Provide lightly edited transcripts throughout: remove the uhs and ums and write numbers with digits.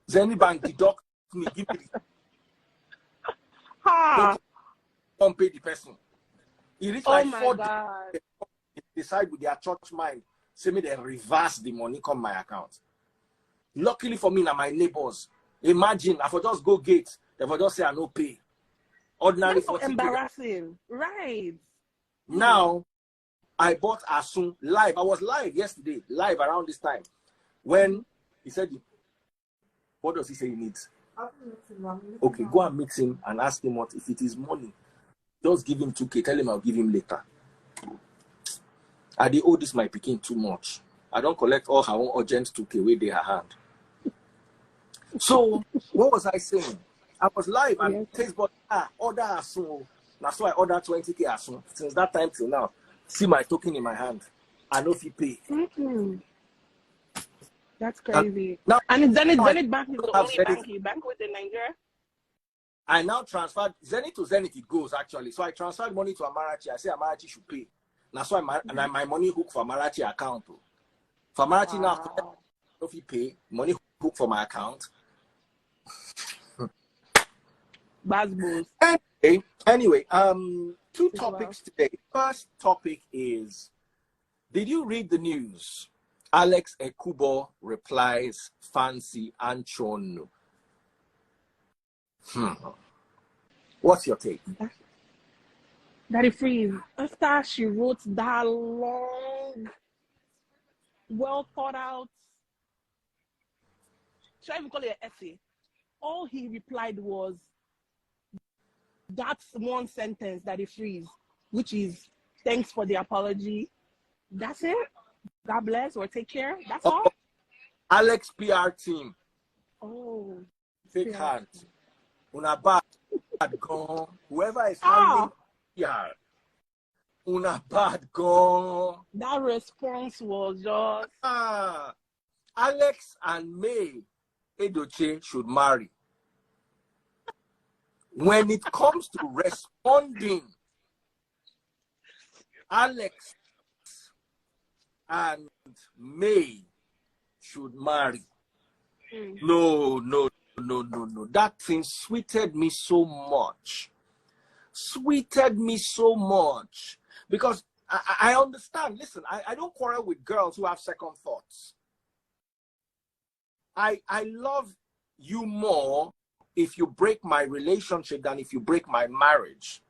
Zenny Bank deduct me, give me don't pay the person. It reached like 4 days. They decide with their church mind, say me they reverse the money come my account. Luckily for me, now my neighbors, imagine if I just go gate, if I just say I no pay. Ordinary so embarrassing, right? Now, I bought Asun live. I was live yesterday, live around this time. When he said, what does he say he needs? Okay, go and meet him and ask him what. If it is money, just give him 2K. Tell him I'll give him later. I dey owe this my picking too much. I don't collect all her own urgent 2K with their hand. So, what was I saying? I was live and taste but order Asun. That's why I ordered 20K Asun. Since that time till now, see my token in my hand. I know if you pay. That's crazy. And Zenith Bank is the only bank you bank with in Nigeria? I now transferred Zenith to Zenith, it goes actually. So I transferred money to Amarachi. I say Amarachi should pay. That's why my money hook for Amarachi account. For Amarachi now, if you pay, money hook for my account. Anyway, 2 topics today. First topic is, did you read the news? Alex Ekubo replies, fancy Anchonu. What's your take? Daddy Freeze, after she wrote that long, well thought out, should I even call it an essay? All he replied was, that's one sentence, Daddy Freeze, which is, thanks for the apology. That's it? God bless or take care? That's all? Alex PR team. Oh. Fake hand. Una bad gone. Whoever is handling PR. Una bad gone. That response was just... Alex and May Edoche should marry. When it comes to responding, Alex and May should marry. No. That thing sweeted me so much. Because I understand. Listen, I don't quarrel with girls who have second thoughts. I love you more if you break my relationship than if you break my marriage.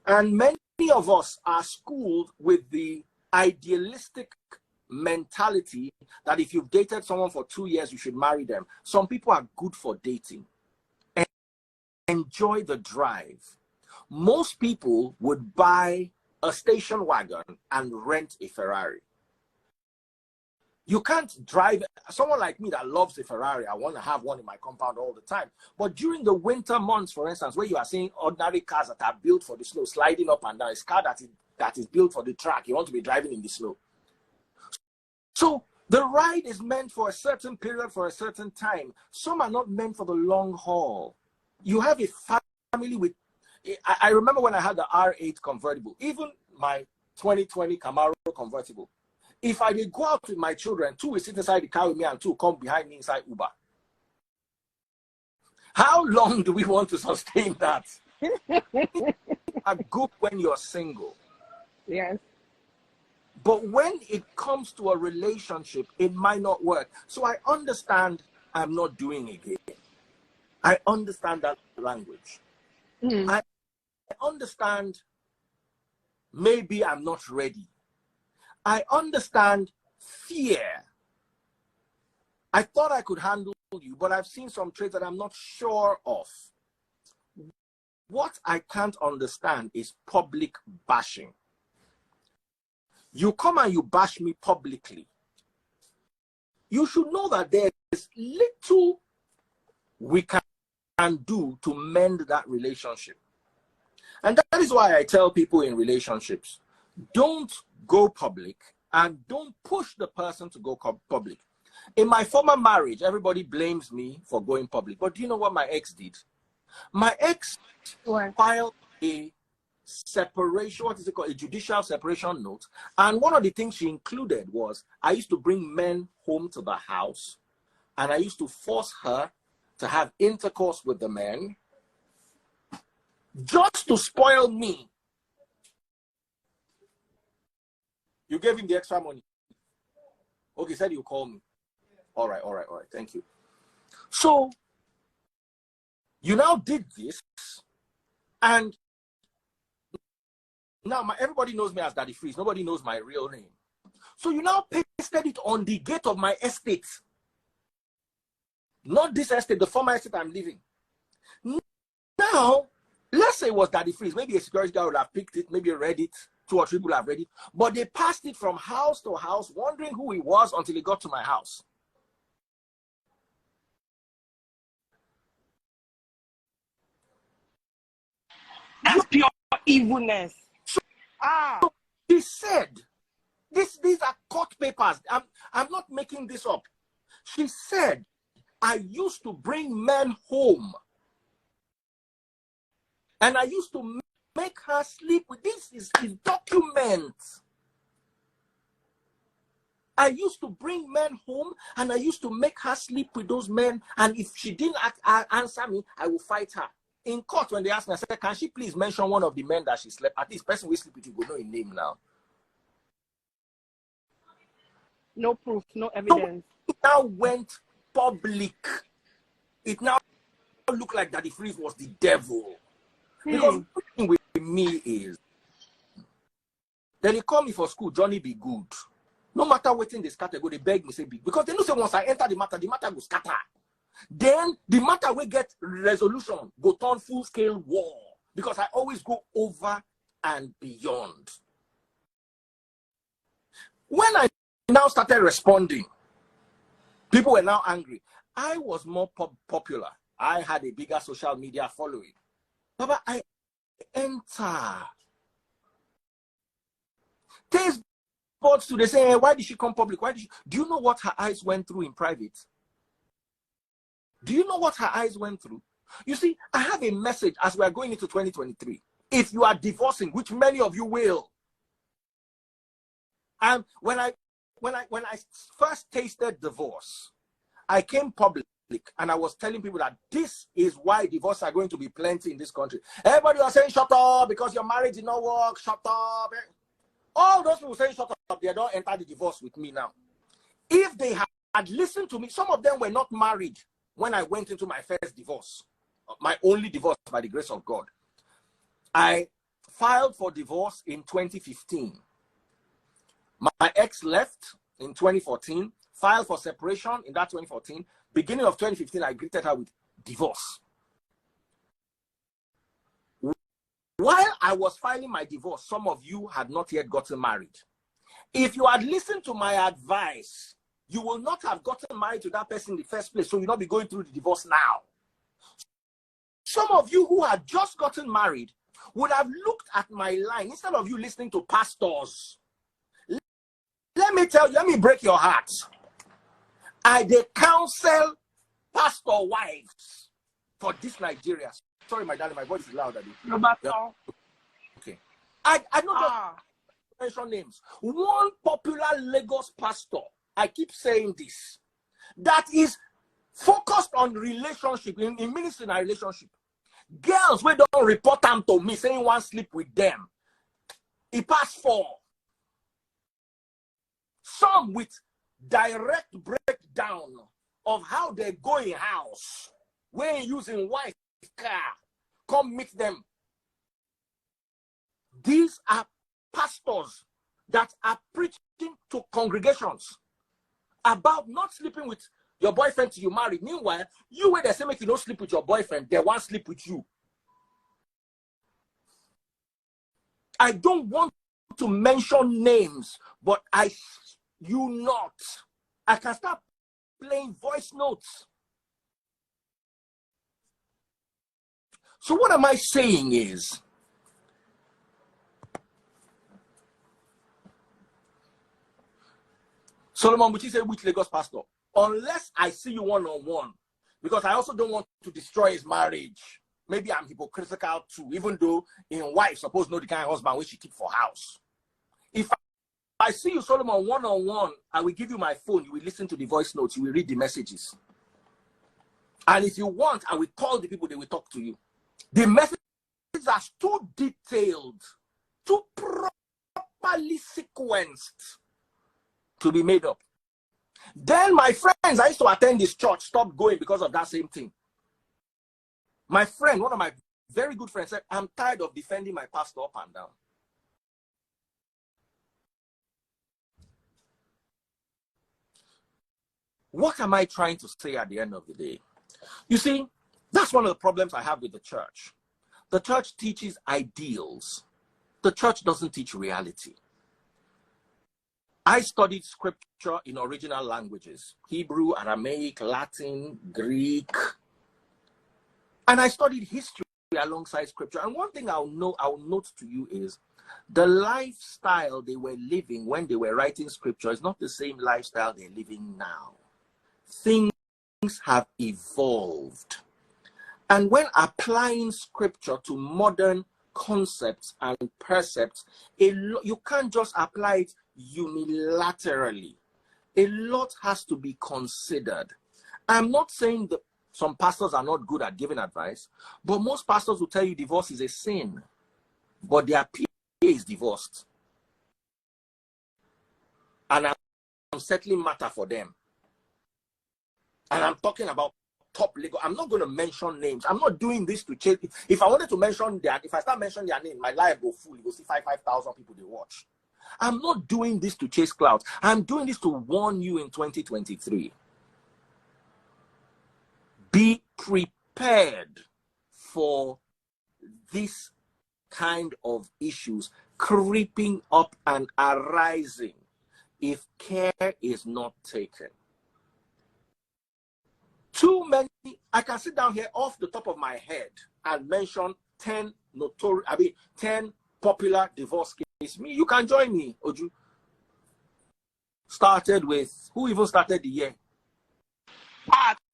And many of us are schooled with the idealistic mentality that if you've dated someone for 2 years, you should marry them. Some people are good for dating and enjoy the drive. Most people would buy a station wagon and rent a Ferrari. You can't drive. Someone like me that loves a Ferrari, I want to have one in my compound all the time. But during the winter months, for instance, where you are seeing ordinary cars that are built for the snow, sliding up and down, it's a car that is built for the track. You want to be driving in the snow. So the ride is meant for a certain period, for a certain time. Some are not meant for the long haul. You have a family with... I remember when I had the R8 convertible, even my 2020 Camaro convertible. If I did go out with my children, 2 will sit inside the car with me and 2 come behind me inside Uber. How long do we want to sustain that? A good when you're single. Yes. But when it comes to a relationship, it might not work. So I understand I'm not doing it again. I understand that language. I understand maybe I'm not ready. I understand fear. I thought I could handle you, but I've seen some traits that I'm not sure of. What I can't understand is public bashing. You come and you bash me publicly. You should know that there is little we can do to mend that relationship. And that is why I tell people in relationships, don't go public and don't push the person to go public. In my former marriage, everybody blames me for going public. But do you know what my ex did? My ex filed a separation, what is it called? A judicial separation note. And one of the things she included was, I used to bring men home to the house and I used to force her to have intercourse with the man just to spoil me. You gave him the extra money. Okay, said you call me. All right. Thank you. So you now did this, and now everybody knows me as Daddy Freeze. Nobody knows my real name. So you now pasted it on the gate of my estate. Not this estate, the former estate I'm living. Now, let's say it was Daddy Freeze. Maybe a security guard would have picked it, maybe read it. 2 or 3 people have read it. But they passed it from house to house, wondering who he was until he got to my house. That's pure evilness. So he said, these are court papers. I'm not making this up. She said, I used to bring men home. And I used to make her sleep with this is documents. I used to bring men home and I used to make her sleep with those men. And if she didn't answer me, I will fight her. In court, when they asked me, I said, can she please mention one of the men that she slept? At least person we sleep with, you will know his name now. No proof, no evidence. So it now went public. It now looked like Daddy Freeze was the devil. Because the thing with me is, then they call me for school, Johnny be good. No matter what in this category, they beg me, say big. Because they know say once I enter the matter will scatter. Then the matter will get resolution, go turn full-scale war. Because I always go over and beyond. When I now started responding, people were now angry. I was more popular. I had a bigger social media following. Baba, I enter. Taste buds to they say, hey, why did she come public? Do you know what her eyes went through in private? Do you know what her eyes went through? You see, I have a message as we are going into 2023. If you are divorcing, which many of you will, and when I first tasted divorce, I came public and I was telling people that this is why divorce are going to be plenty in this country. Everybody was saying, shut up, because your marriage did not work, shut up. All those people saying, shut up, they don't enter the divorce with me now. If they had listened to me, some of them were not married when I went into my first divorce, my only divorce by the grace of God. I filed for divorce in 2015. My ex left in 2014, filed for separation in that 2014. Beginning of 2015, I greeted her with divorce. While I was filing my divorce, some of you had not yet gotten married. If you had listened to my advice, you will not have gotten married to that person in the first place, so you'll not be going through the divorce now. Some of you who had just gotten married would have looked at my line instead of you listening to pastors. Let me tell you, let me break your heart. I did counsel pastor wives for this Nigeria. Sorry, my darling, my voice is loud. Yeah. Okay. I know just mention names. One popular Lagos pastor, I keep saying this, that is focused on relationship, in ministry and relationship. Girls we don't report them to me saying one sleep with them. He passed 4. Some with direct breakdown of how they go in house, when using wife car, come meet them. These are pastors that are preaching to congregations about not sleeping with your boyfriend till you marry. Meanwhile, you where they say make you don't sleep with your boyfriend, they want sleep with you. I don't want to mention names, but you not. I can start playing voice notes. So what am I saying is, Solomon, which is a which Lagos pastor, unless I see you one-on-one, because I also don't want to destroy his marriage. Maybe I'm hypocritical too, even though in wife supposed to know the kind of husband which she keep for house. If I see you, Solomon, one-on-one, I will give you my phone. You will listen to the voice notes. You will read the messages. And if you want, I will call the people, they will talk to you. The messages are too detailed, too properly sequenced to be made up. Then my friends, I used to attend this church, stopped going because of that same thing. My friend, one of my very good friends, said, I'm tired of defending my pastor up and down. What am I trying to say at the end of the day? You see, that's one of the problems I have with the church. The church teaches ideals. The church doesn't teach reality. I studied scripture in original languages, Hebrew, Aramaic, Latin, Greek. And I studied history alongside scripture. And one thing I'll note to you is the lifestyle they were living when they were writing scripture is not the same lifestyle they're living now. Things have evolved. And when applying scripture to modern concepts and percepts, you can't just apply it unilaterally. A lot has to be considered. I'm not saying that some pastors are not good at giving advice, but most pastors will tell you divorce is a sin, but their PA is divorced. And I'm settling matter for them. And I'm talking about top legal. I'm not going to mention names. I'm not doing this to chase. If I wanted to mention that, if I start mentioning their name, my life will go full. You will see 5,000 people they watch. I'm not doing this to chase clouds. I'm doing this to warn you in 2023. Be prepared for this kind of issues creeping up and arising if care is not taken. Too many, I can sit down here off the top of my head and mention 10 popular divorce cases. You can join me, Oju. Started with, who even started the year?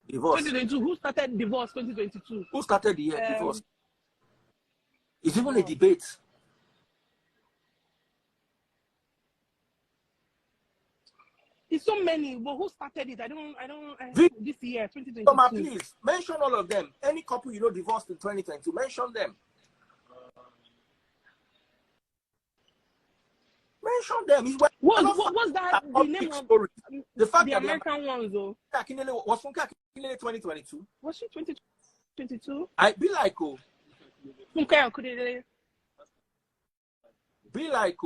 Divorce. 2022. Who started divorce 2022? Who started the year? Divorce. It's even a debate. It's so many, but who started it? I don't this year, 2022. Come on, please mention all of them. Any couple you know divorced in 2022, mention them. Mention them. What's that? The name of story. The fact the that American ones though. Was Funke Akindele 2022? Was she 2022? I be like Funke Akindele. Be like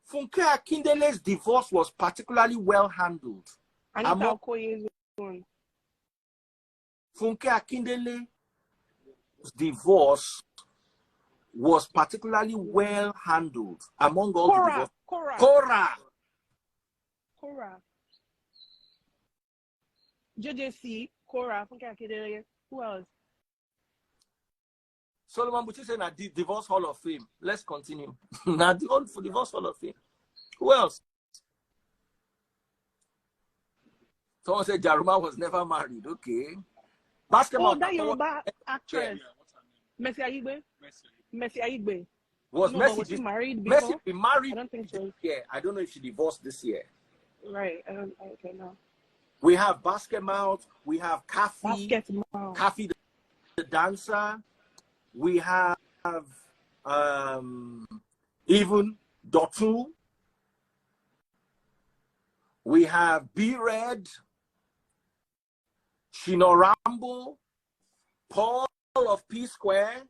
Funke Akindele's divorce was particularly well handled. Anita Okoye's one. Funke Akindele's divorce was particularly well handled among all the divorces. Cora. JJC, Cora, Funke Akindele. Who else? Solomon Buchi said na Divorce Hall of Fame. Let's continue. Now for Divorce Hall of Fame. Who else? Someone said Jaruma was never married. Okay. Basketball. Oh, that Yoruba actress. Mercy Aigbe. Mercy Aigbe. Was she married before? Mercy be married? I don't think so. Yeah, I don't know if she divorced this year. Right. Okay, no. We have Basketball. We have Kafi. Basketball. Kafi the dancer. We have even Dotu. We have B-Red, Chinorambo, Paul of P Square,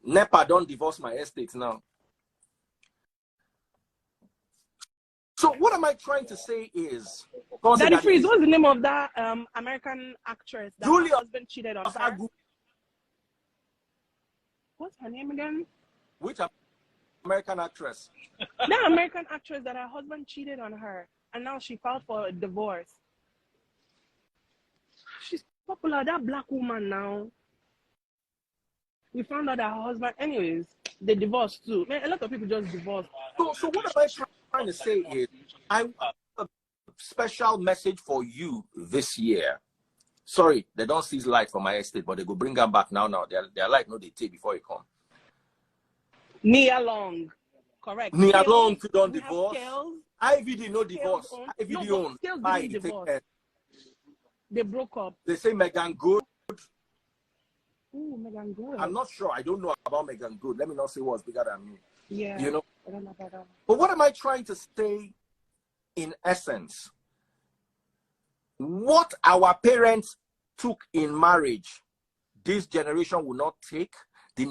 NEPA don't divorce my estate now. So what am I trying to say is... Daddy Freeze, what's the name of that American actress that her husband cheated on her? What's her name again? Which American actress? That American actress that her husband cheated on her and now she filed for a divorce. She's popular, that black woman now. We found out that her husband, anyways, they divorced too. Man, a lot of people just divorced. So what am I trying to say is, I have a special message for you this year. Sorry, they don't seize light from my estate, but they go bring them back now. Their light, no, they take before it come. Nia Long, correct. Nia Long, you don't divorce. IVD no Scales divorce. own. No, IVD but own. Scales Why didn't he take divorce. care? They broke up. They say Megan Good. Ooh, Megan Good. I'm not sure. I don't know about Megan Good. Let me not say what's bigger than me. Yeah. You know. I don't know about that. But what am I trying to say in essence? What our parents took in marriage, this generation will not take. The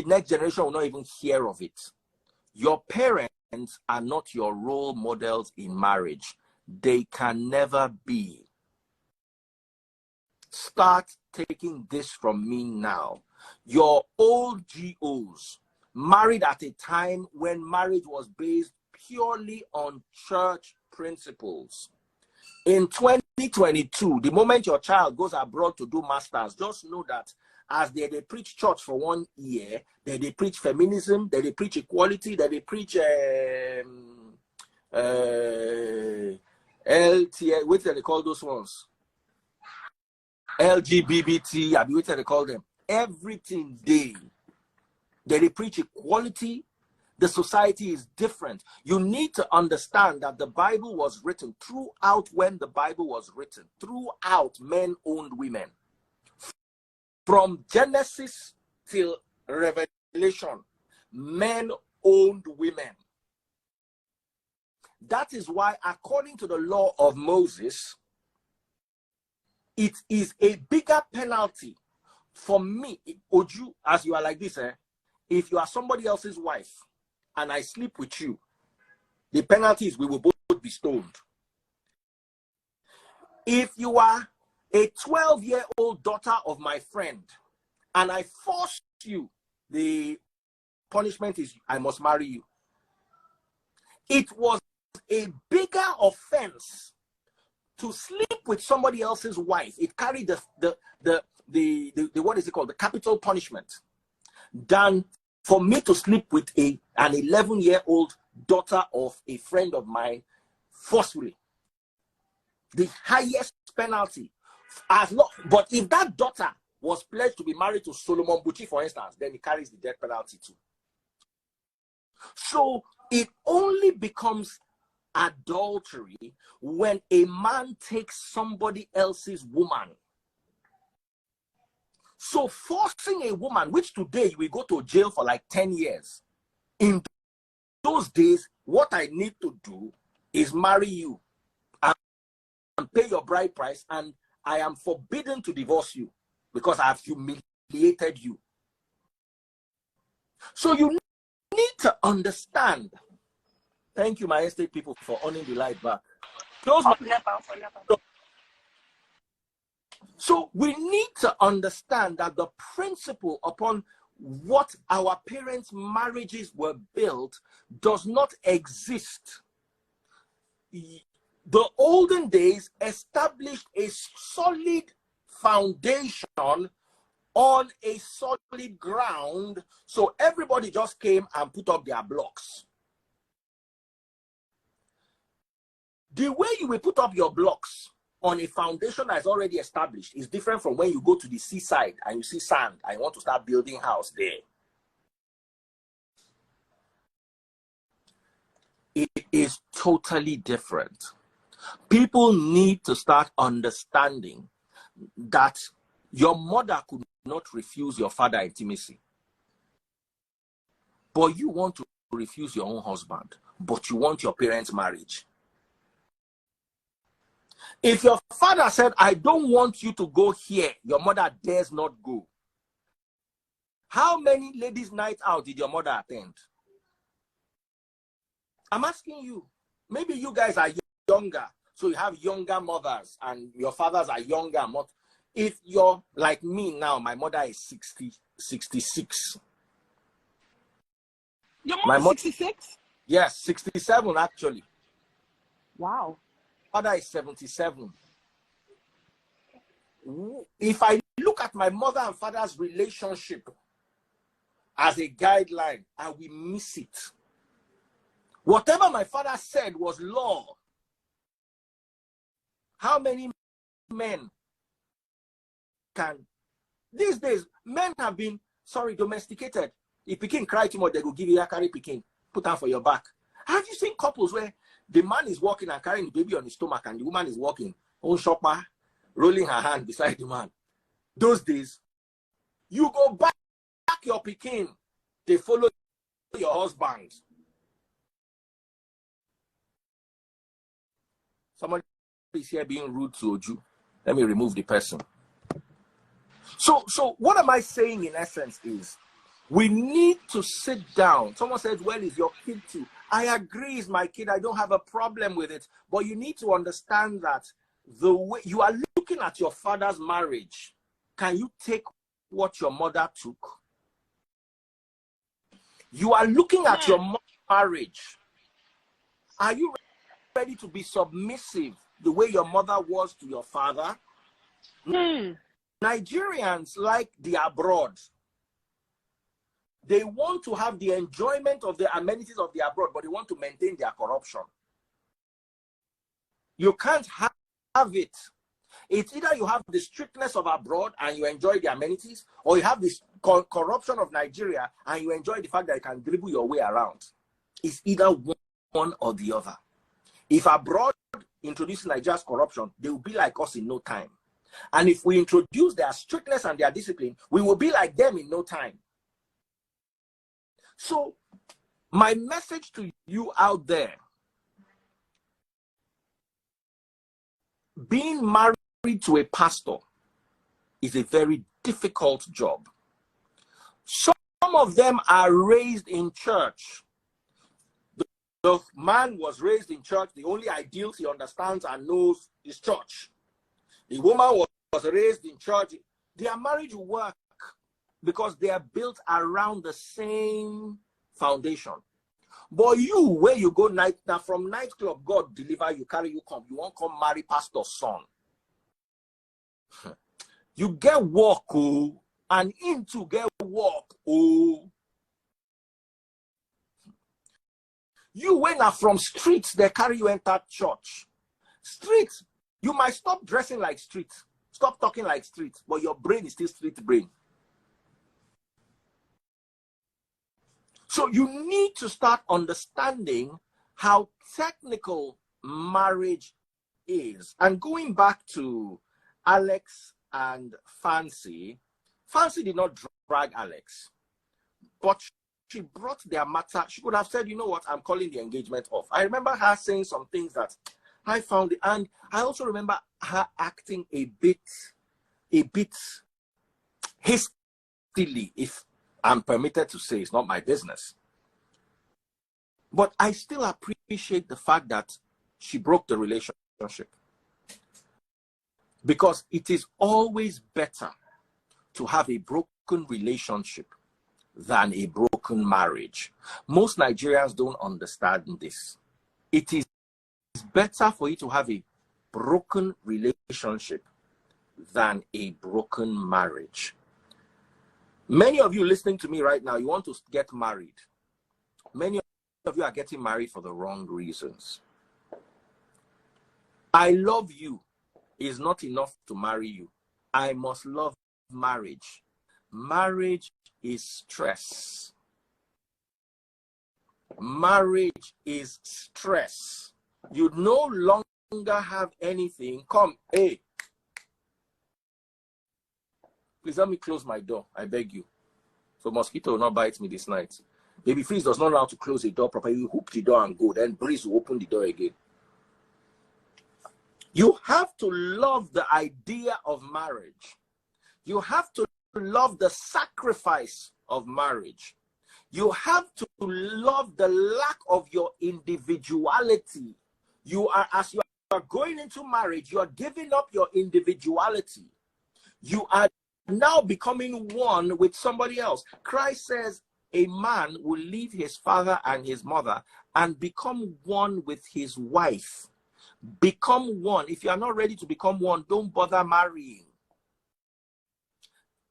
next generation will not even hear of it. Your parents are not your role models in marriage. They can never be. Start taking this from me now. Your old GOs married at a time when marriage was based purely on church principles. In 2022, the moment your child goes abroad to do masters, just know that as they preach church for 1 year, they preach feminism, they preach equality, they preach LT, what do they call those ones? LGBT, what do they call them? Everything they preach equality. The society is different. You need to understand that the Bible was written throughout. When the Bible was written, throughout, men owned women. From Genesis till Revelation, men owned women. That is why, according to the law of Moses, it is a bigger penalty for me, Oju, as you are like this, if you are somebody else's wife, and I sleep with you, the penalty is we will both be stoned. If you are a 12-year-old daughter of my friend, and I force you, the punishment is I must marry you. It was a bigger offense to sleep with somebody else's wife. It carried the what is it called? The capital punishment, than for me to sleep with an 11-year-old daughter of a friend of mine forcefully. The highest penalty. But if that daughter was pledged to be married to Solomon Buchi, for instance, then he carries the death penalty too. So it only becomes adultery when a man takes somebody else's woman. So forcing a woman, which today you will go to jail for like 10 years. In those days, what I need to do is marry you and pay your bride price, and I am forbidden to divorce you because I have humiliated you. So you need to understand. Thank you, my estate people, for owning the light back. Close my... So we need to understand that the principle upon what our parents' marriages were built does not exist. The olden days established a solid foundation on a solid ground, so everybody just came and put up their blocks. The way you will put up your blocks on a foundation that is already established is different from when you go to the seaside and you see sand and you want to start building house there. It is totally different. People need to start understanding that your mother could not refuse your father intimacy, but you want to refuse your own husband, but you want your parents' marriage. If your father said, I don't want you to go here, your mother dares not go. How many ladies' night out did your mother attend? I'm asking you. Maybe you guys are younger, so you have younger mothers and your fathers are younger. If you're like me now, my mother is 66. Your mom is 66? Yes, 67 actually. Wow. Father is 77. If I look at my mother and father's relationship as a guideline, I will miss it. Whatever my father said was law. How many men can... These days, men have been, domesticated. If Peking cry too much, they go give you a carry Peking. Put on for your back. Have you seen couples where The man is walking and carrying the baby on his stomach, and the woman is walking on shopper, rolling her hand beside the man. Those days, you go back your pikin, they follow your husband. Somebody is here being rude to Oju. Let me remove the person. So what am I saying in essence is, we need to sit down. Someone says, well, is your kid too? I agree, it's my kid. I don't have a problem with it. But you need to understand that the way you are looking at your father's marriage, can you take what your mother took? You are looking at your marriage. Are you ready to be submissive the way your mother was to your father? Nigerians like the abroad. They want to have the enjoyment of the amenities of the abroad, but they want to maintain their corruption. You can't have it. It's either you have the strictness of abroad and you enjoy the amenities, or you have this corruption of Nigeria and you enjoy the fact that you can dribble your way around. It's either one or the other. If abroad introduces Nigeria's corruption, they will be like us in no time. And if we introduce their strictness and their discipline, we will be like them in no time. So, my message to you out there, being married to a pastor is a very difficult job. Some of them are raised in church. The man was raised in church. The only ideals he understands and knows is church. The woman was raised in church. Their marriage will work because they are built around the same foundation. But you, where you go now from nightclub, God deliver you, carry you, come. You won't come marry pastor's son. You get work, oh, and into get work, oh. You went out from streets, they carry you enter church. Streets, you might stop dressing like streets, stop talking like streets, but your brain is still street brain. So you need to start understanding how technical marriage is. And going back to Alex and Fancy, Fancy did not drag Alex, but she brought their matter. She could have said, you know what, I'm calling the engagement off. I remember her saying some things that I found, and I also remember her acting a bit hastily, if I'm permitted to say. It's not my business. But I still appreciate the fact that she broke the relationship. Because it is always better to have a broken relationship than a broken marriage. Most Nigerians don't understand this. It is better for you to have a broken relationship than a broken marriage. Many of you listening to me right now, you want to get married. Many of you are getting married for the wrong reasons. I love you is not enough to marry you. I must love marriage. Marriage is stress. Marriage is stress. You no longer have anything. Come, hey. Please let me close my door. I beg you. So mosquito will not bite me this night. Baby Freeze does not know how to close the door properly. You hook the door and go. Then Breeze will open the door again. You have to love the idea of marriage. You have to love the sacrifice of marriage. You have to love the lack of your individuality. As you are going into marriage, you are giving up your individuality. You are now becoming one with somebody else. Christ says a man will leave his father and his mother and become one with his wife. Become one. If you are not ready to become one, don't bother marrying.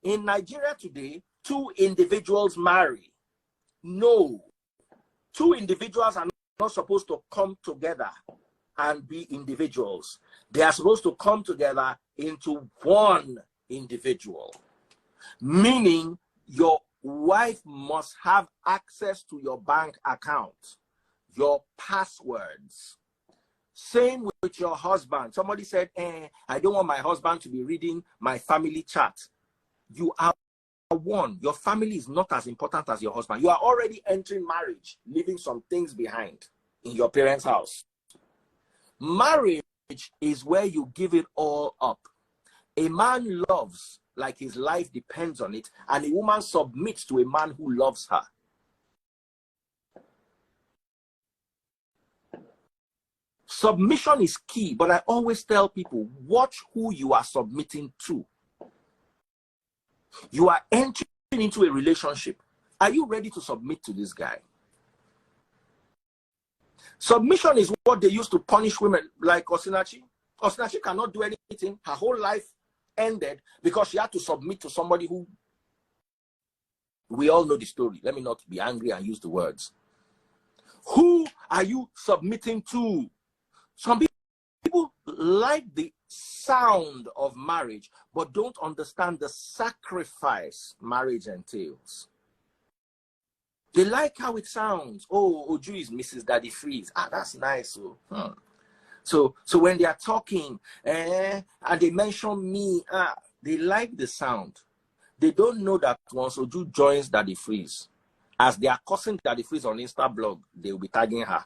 In Nigeria today, two individuals marry. No. Two individuals are not supposed to come together and be individuals. They are supposed to come together into one individual. Meaning, your wife must have access to your bank account, your passwords, Same with your husband. Somebody said, I don't want my husband to be reading my family chat. You are one. Your family is not as important as your husband. You are already entering marriage, leaving some things behind in your parents' house. Marriage is where you give it all up. A man loves like his life depends on it, and a woman submits to a man who loves her. Submission is key, but I always tell people, watch who you are submitting to. You are entering into a relationship. Are you ready to submit to this guy? Submission is what they used to punish women like Osinachi. Osinachi cannot do anything. Her whole life ended because she had to submit to somebody who, we all know the story. Let me not be angry and use the words. Who are you submitting to? Some people like the sound of marriage, but don't understand the sacrifice marriage entails. They like how it sounds. Oh, Oju is Mrs. Daddy Freeze. Ah, that's nice. So when they are talking and they mention me, they like the sound. They don't know that once Oju joins Daddy Freeze, as they are cursing Daddy Freeze on Insta blog, they will be tagging her.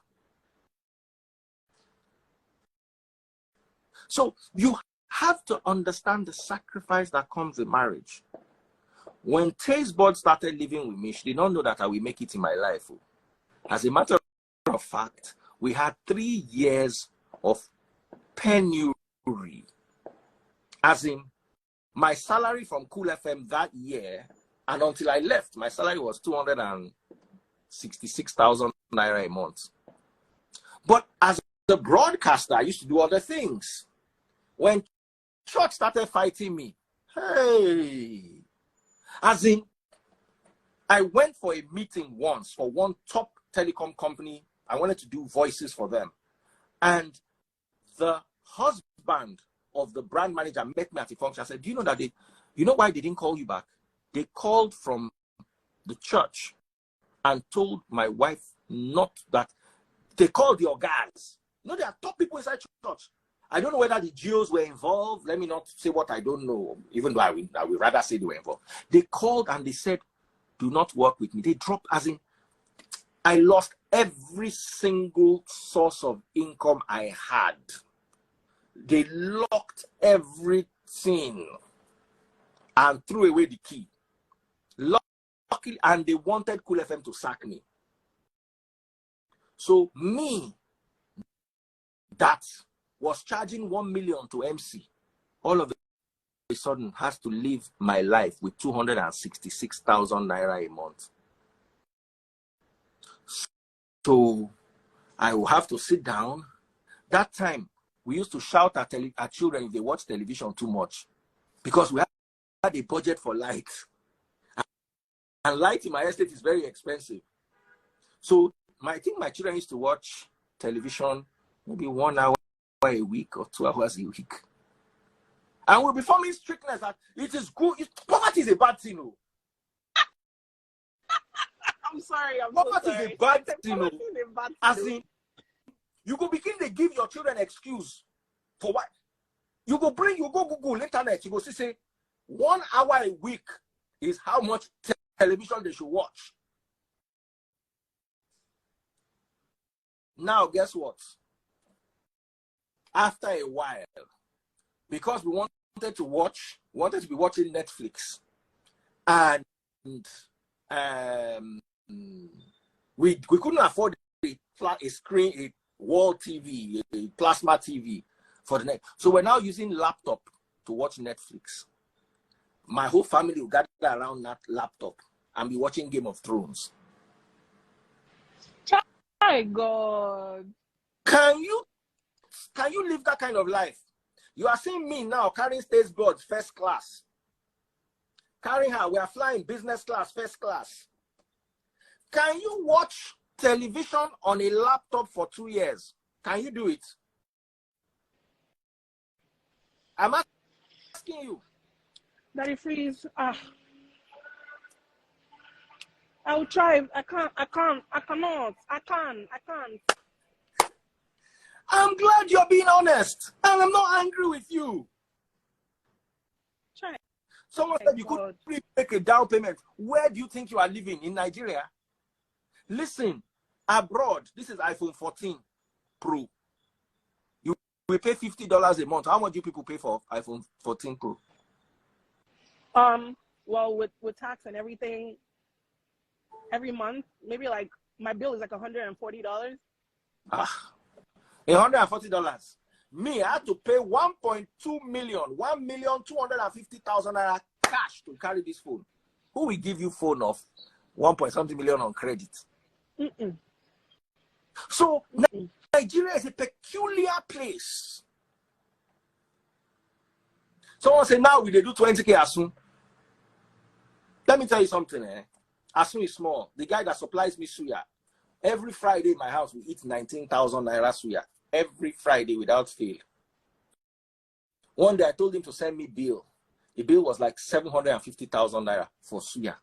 So you have to understand the sacrifice that comes with marriage. When Taste Bud started living with me, she did not know that I will make it in my life. As a matter of fact, we had 3 years of penury. As in, my salary from Cool FM that year, and until I left, my salary was 266,000 naira a month. But as a broadcaster, I used to do other things. When church started fighting me, hey, as in, I went for a meeting once for one top telecom company. I wanted to do voices for them. And the husband of the brand manager met me at a function. I said, do you know that you know why they didn't call you back? They called from the church and told my wife not that. They called your guys. No, there are top people inside church. I don't know whether the Jews were involved. Let me not say what I don't know, even though I would rather say they were involved. They called and they said, do not work with me. They dropped, as in, I lost every single source of income I had. They locked everything and threw away the key. Luckily, and they wanted Cool FM to sack me. So me, that was charging 1 million to MC, all of a sudden has to live my life with 266,000 naira a month. So I will have to sit down. That time, we used to shout at children if they watch television too much, because we had a budget for light. And light in my estate is very expensive. So I think my children used to watch television maybe 1 hour a week or 2 hours a week. And we'll be forming strictness that it is good. Poverty is a bad thing. No? I'm sorry. Poverty is a bad thing. No? As in, you go begin to give your children excuse for what? You go Google internet. You go say 1 hour a week is how much television they should watch. Now, guess what? After a while, because we wanted to be watching Netflix, and we couldn't afford a screen, a wall TV, a plasma TV for the net. So we're now using laptop to watch Netflix. My whole family will gather around that laptop and be watching Game of Thrones. My God. Can you live that kind of life? You are seeing me now carrying Taste Bud first class. Carrying her, we are flying business class, first class. Can you watch television on a laptop for 2 years? Can you do it? I'm asking you. Daddy Freeze, I will try. I can't. I'm glad you're being honest. And I'm not angry with you. Try. Someone said you could make a down payment. Where do you think you are living? In Nigeria? Listen, abroad, this is iPhone 14 Pro. You will pay $50 a month. How much do people pay for iPhone 14 Pro? Well, with tax and everything, every month, maybe like my bill is like $140. $140. Me, I had to pay 1.2 million, 1,250,000 naira cash to carry this phone. Who will give you phone of 1.something million on credit? So Nigeria is a peculiar place. Someone say now we they do 20K as soon. Let me tell you something. As soon is small. The guy that supplies me suya, every Friday in my house we eat 19,000 naira suya. Every Friday without fail. One day I told him to send me bill. The bill was like 750,000 naira for suya.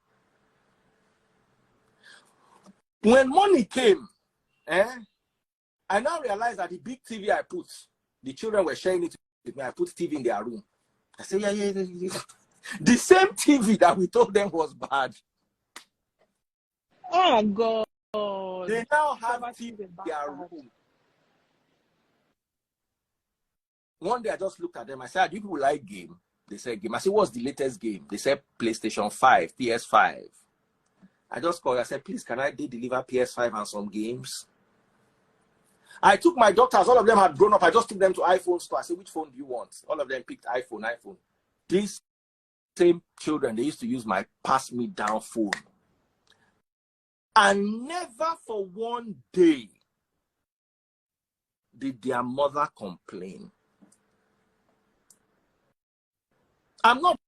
When money came, I now realized that the big TV I put, the children were sharing it with me. I put TV in their room. I said, yeah. The same TV that we told them was bad. Oh, God. They now have TV in their room. One day I just looked at them. I said, do you people like game? They said game. I said, what's the latest game? They said PlayStation 5, PS5. I just called. I said, please, can I deliver PS5 and some games? I took my daughters. All of them had grown up. I just took them to iPhone store. I said, which phone do you want? All of them picked iPhone. These same children, they used to use my pass-me-down phone. And never for one day did their mother complain. I'm not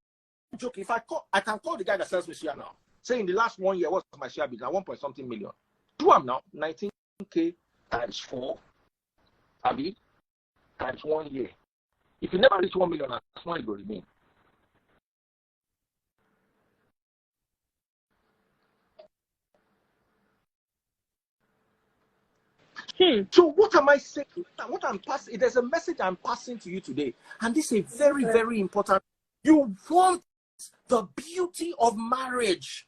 joking. If I can call the guy that sells me share now. Say in the last 1 year, what's my share been? 1.something million. Do I'm now 19K times 4, Abi, times 1 year. If you never reach 1 million, that's not it will remain. So what am I saying? What I'm passing, there's a message I'm passing to you today, and this is a very, very important. You want the beauty of marriage.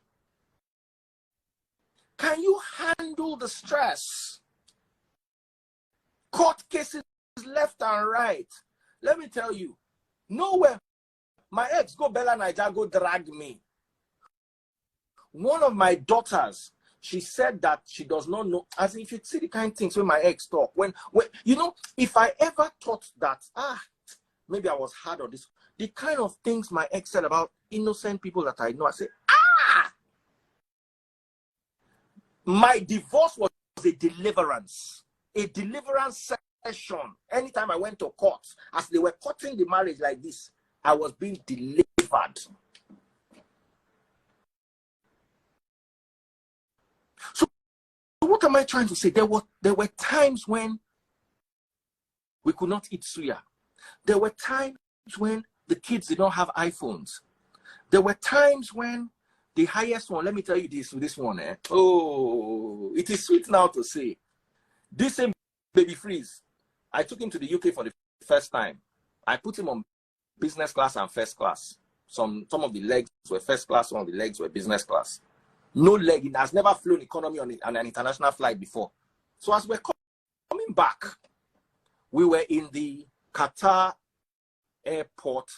Can you handle the stress? Court cases left and right. Let me tell you, nowhere. My ex go Bella Niger go drag me. One of my daughters, she said that she does not know. As if you see the kind of things when my ex talk, when you know, if I ever thought that maybe I was hard on this, the kind of things my ex said about innocent people that I know, I say my divorce was a deliverance session. Anytime I went to court, as they were cutting the marriage like this, I was being delivered. So what am I trying to say? There were times when we could not eat suya. There were times when the kids did not have iPhones. There were times when the highest one, let me tell you this one, oh, it is sweet now to say. This same baby Freeze, I took him to the UK for the first time. I put him on business class and first class. Some of the legs were first class, some of the legs were business class. No leg, it has never flown economy on an international flight before. So as we're coming back, we were in the Qatar airport.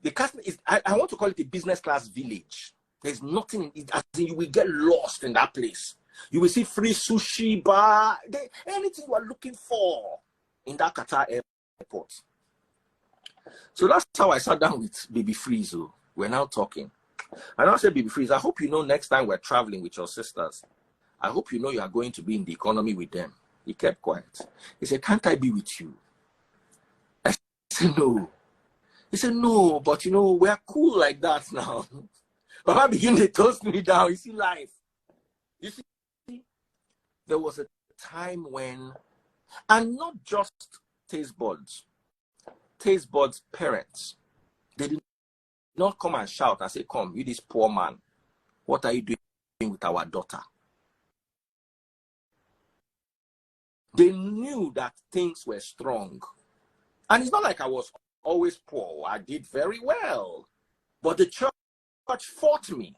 The customer is, I want to call it a business class village. There's nothing in it, as in you will get lost in that place. You will see free sushi bar, anything you are looking for in that Qatar airport. So that's how I sat down with Baby Freeze. We're now talking. And I said, Baby Freeze, I hope you know next time we're traveling with your sisters, I hope you know you are going to be in the economy with them. He kept quiet. He said, can't I be with you? I said, no. He said, no, but you know, we're cool like that now. Baba began to toast me down. You see life. You see, there was a time when, and not just taste buds parents, they did not come and shout and say, come, you this poor man, what are you doing with our daughter? They knew that things were strong. And it's not like I was always poor. I did very well. But the church fought me.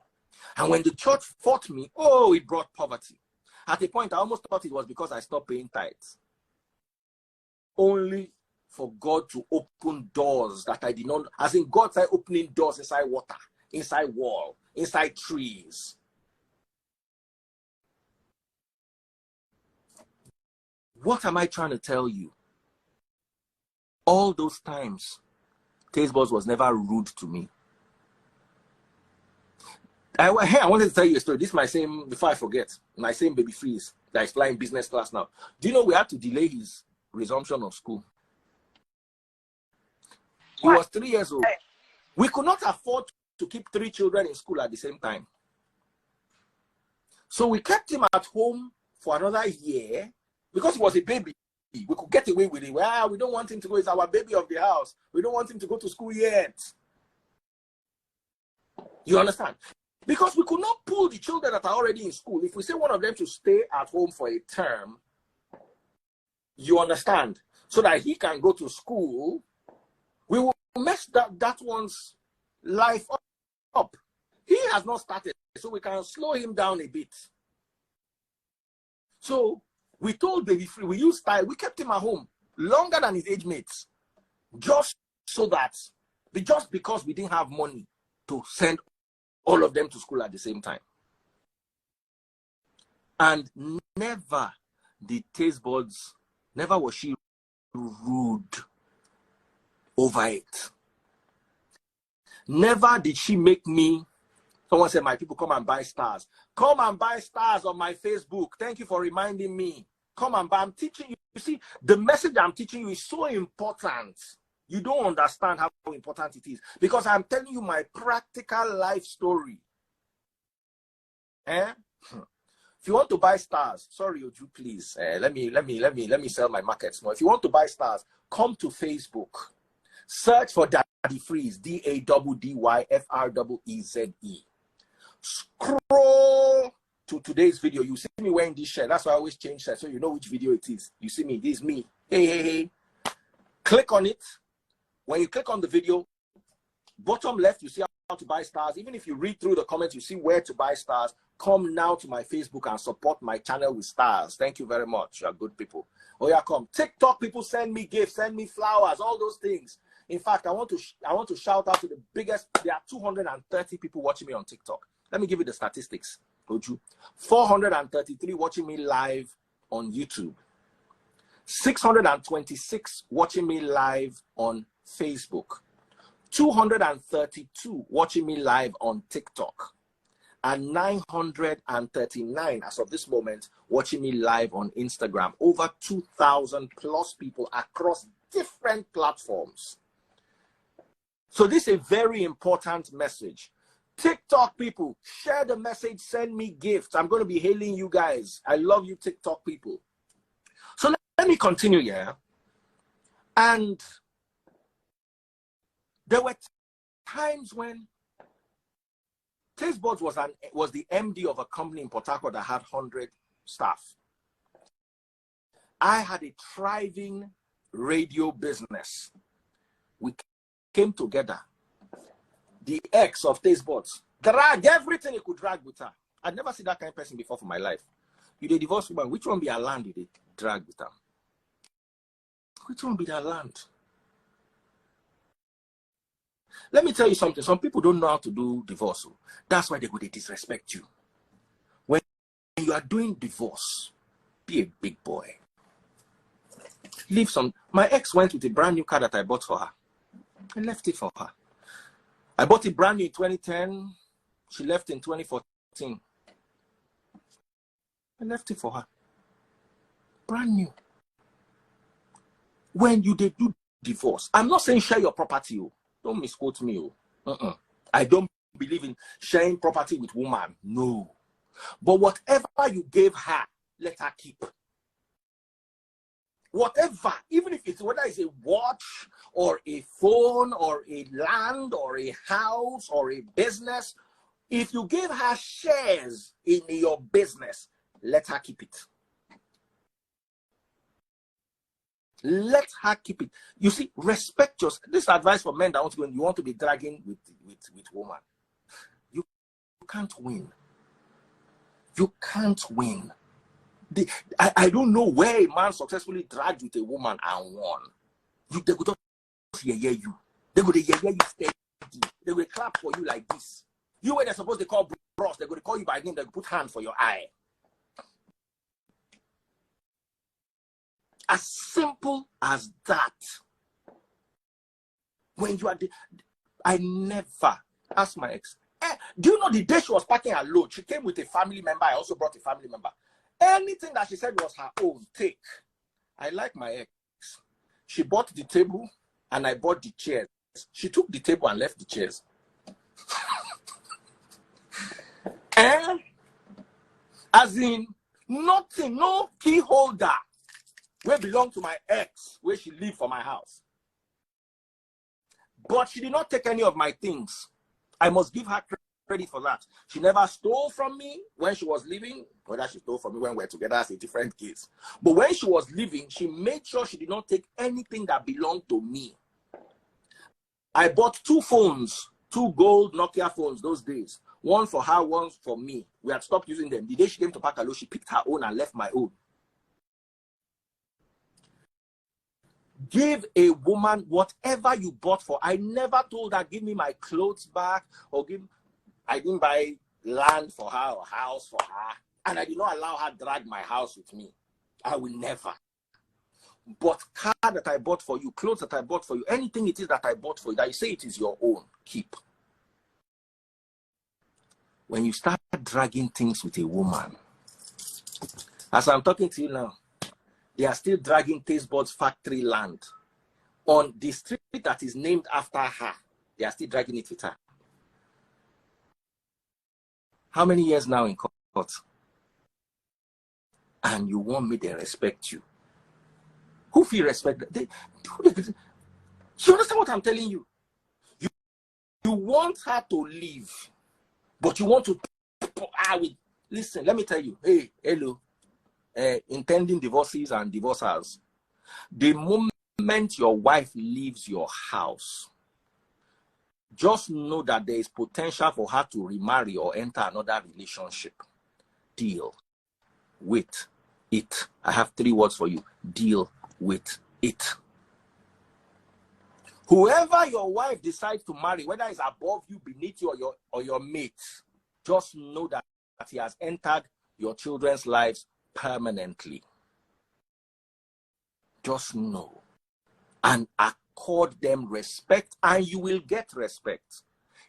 And when the church fought me, oh, it brought poverty. At a point, I almost thought it was because I stopped paying tithes. Only for God to open doors that I did not, as in God started opening doors inside water, inside wall, inside trees. What am I trying to tell you? All those times, Taste Buds was never rude to me. I wanted to tell you a story. This is my same, before I forget, my same baby Freeze that is flying business class now. Do you know we had to delay his resumption of school? He was 3 years old. We could not afford to keep 3 children in school at the same time. So we kept him at home for another year because he was a baby. We could get away with it. Well, we don't want him to go. It's our baby of the house. We don't want him to go to school yet. You understand? Because we could not pull the children that are already in school. If we say one of them to stay at home for a term, you understand, so that he can go to school, we will mess that one's life up. He has not started, so we can slow him down a bit. So we told Baby Free, we used time, we kept him at home longer than his age mates, just so that, just because we didn't have money to send all of them to school at the same time. And never did Taste Buds, never was she rude over it. Never did she make me, someone said, my people, come and buy stars. Come and buy stars on my Facebook. Thank you for reminding me. Come and buy. I'm teaching you. You see, the message I'm teaching you is so important. You don't understand how important it is, because I'm telling you my practical life story. If you want to buy stars, sorry, Oju, please, let me sell my market small. If you want to buy stars, come to Facebook, search for Daddy Freeze, DADDYFREEZE. Scroll to today's video. You see me wearing this shirt. That's why I always change shirt, so you know which video it is. You see me, this is me. Hey. Click on it. When you click on the video, bottom left, you see how to buy stars. Even if you read through the comments, you see where to buy stars. Come now to my Facebook and support my channel with stars. Thank you very much. You are good people. Oh yeah, come. TikTok people, send me gifts, send me flowers, all those things. In fact, I want to shout out to the biggest. There are 230 people watching me on TikTok. Let me give you the statistics. 433 watching me live on YouTube. 626 watching me live on Facebook. 232 watching me live on TikTok. And 939 as of this moment watching me live on Instagram. Over 2,000 plus people across different platforms. So this is a very important message. TikTok people, share the message, send me gifts. I'm going to be hailing you guys. I love you, TikTok people. So let me continue here. And there were times when Taste Buds was the MD of a company in Port Harcourt that had 100 staff. I had a thriving radio business. We came together. The ex of Taste Buds dragged everything he could drag with her. I'd never seen that kind of person before for my life. You the divorced woman, which one be her land you did drag with her? Which one be their land? Let me tell you something. Some people don't know how to do divorce. That's why they go to disrespect you. When you are doing divorce, be a big boy. Leave some. My ex went with a brand new car that I bought for her. I left it for her. I bought it brand new in 2010. She left in 2014. I left it for her. Brand new. When you do divorce, I'm not saying share your property. Don't misquote me. I don't believe in sharing property with woman. No. But whatever you gave her, let her keep. Whatever, even if it's whether it's a watch or a phone or a land or a house or a business, if you give her shares in your business, let her keep it. Let her keep it. You see, respect yourself. This advice for men that want to go, you want to be dragging with woman. You can't win. You can't win. I don't know where a man successfully dragged with a woman and won. They would just hear you. They would hear you steady. They will clap for you like this. You were supposed to call bros. They're going to call you by name. They put hand for your eye. As simple as that. When you are I never asked my ex. Do you know the day she was packing her load, she came with a family member. I also brought a family member. Anything that she said was her own, take. I like my ex. She bought the table and I bought the chairs. She took the table and left the chairs. And as in, nothing, no key holder will belong to my ex where she lived for my house. But she did not take any of my things. I must give her credit for that. She never stole from me when she was living. Whether she stole from me when we were together, that's a different case. But when she was living, she made sure she did not take anything that belonged to me. I bought 2 phones, 2 gold Nokia phones those days. One for her, one for me. We had stopped using them. The day she came to Pakalo, she picked her own and left my own. Give a woman whatever you bought for. I never told her, give me my clothes back, or I didn't buy land for her or house for her. And I did not allow her drag my house with me. I will never. But car that I bought for you, clothes that I bought for you, anything it is that I bought for you, that you say it is your own, keep. When you start dragging things with a woman, as I'm talking to you now, they are still dragging Taste Buds factory land on the street that is named after her. They are still dragging it with her. How many years now in court? And you want me to respect you? Who feel respect? You understand what I'm telling you? You want her to leave, but you want to. Listen, let me tell you. Hey, hello. Intending divorcees and divorcers. The moment your wife leaves your house, just know that there is potential for her to remarry or enter another relationship. Deal with it. I have 3 words for you. Deal with it. Whoever your wife decides to marry, whether it's above you, beneath you, or your mate, just know that he has entered your children's lives permanently. Just know. And accord them respect, and you will get respect.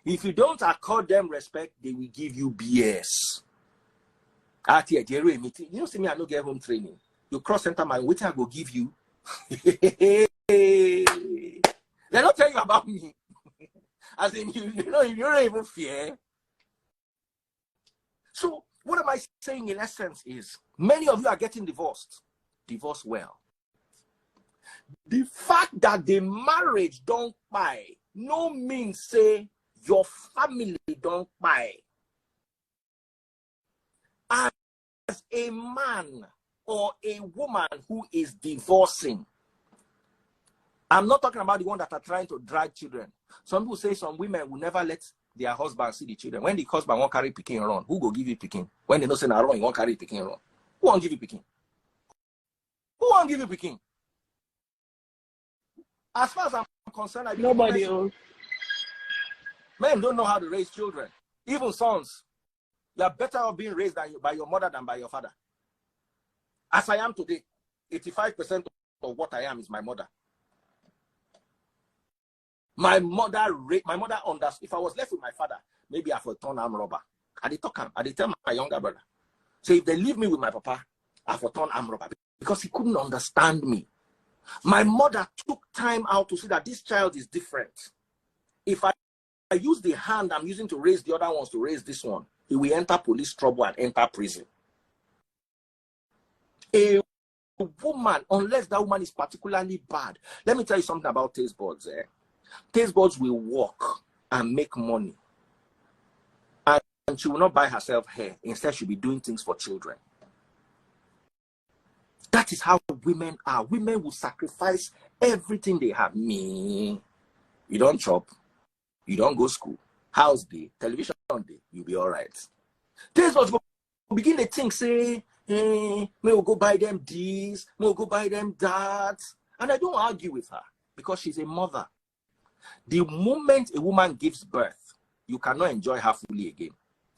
If you don't accord them respect, they will give you BS. You know, see me, I don't get home training. You cross center my waiting, I go give you. They don't tell you about me. As in, you don't even fear. So, what am I saying in essence is, many of you are getting divorced. Divorce well. The fact that the marriage don't buy, no means say your family don't buy. As a man or a woman who is divorcing, I'm not talking about the one that are trying to drag children. Some people say some women will never let their husband see the children. When the husband won't carry pikin run, who go give you pikin? When they don't say na run, you won't carry pikin run. Who won't give you pikin? Who won't give you pikin? As far as I'm concerned, Nobody else. Men don't know how to raise children. Even sons. You are better off being raised by your mother than by your father. As I am today, 85% of what I am is my mother. My mother understood. If I was left with my father, maybe I would turn arm robber. I did tell my younger brother. So if they leave me with my papa, I would turn arm robber, because he couldn't understand me. My mother took time out to see that this child is different. If I use the hand I'm using to raise the other ones to raise this one, he will enter police trouble and enter prison. A woman, unless that woman is particularly bad, let me tell you something about Taste Buds. Taste Buds will work and make money. And she will not buy herself hair. Instead, she'll be doing things for children. That is how women are. Women will sacrifice everything they have. Me, you don't chop, you don't go school, house day, television day, you'll be all right. This was begin to think, say, may we go buy them this, may we go buy them that. And I don't argue with her because she's a mother. The moment a woman gives birth, you cannot enjoy her fully again.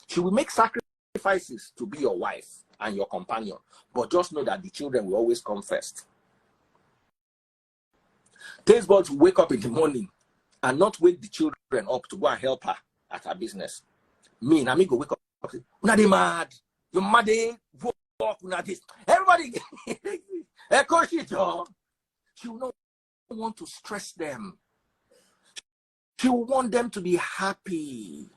She will make sacrifices to be your wife and your companion, but just know that the children will always come first. Taste buds wake up in the morning and not wake the children up to go and help her at her business. Me and go wake up and say, "Una dey mad, your mad, walk, una this." Everybody, she will not want to stress them. She will want them to be happy.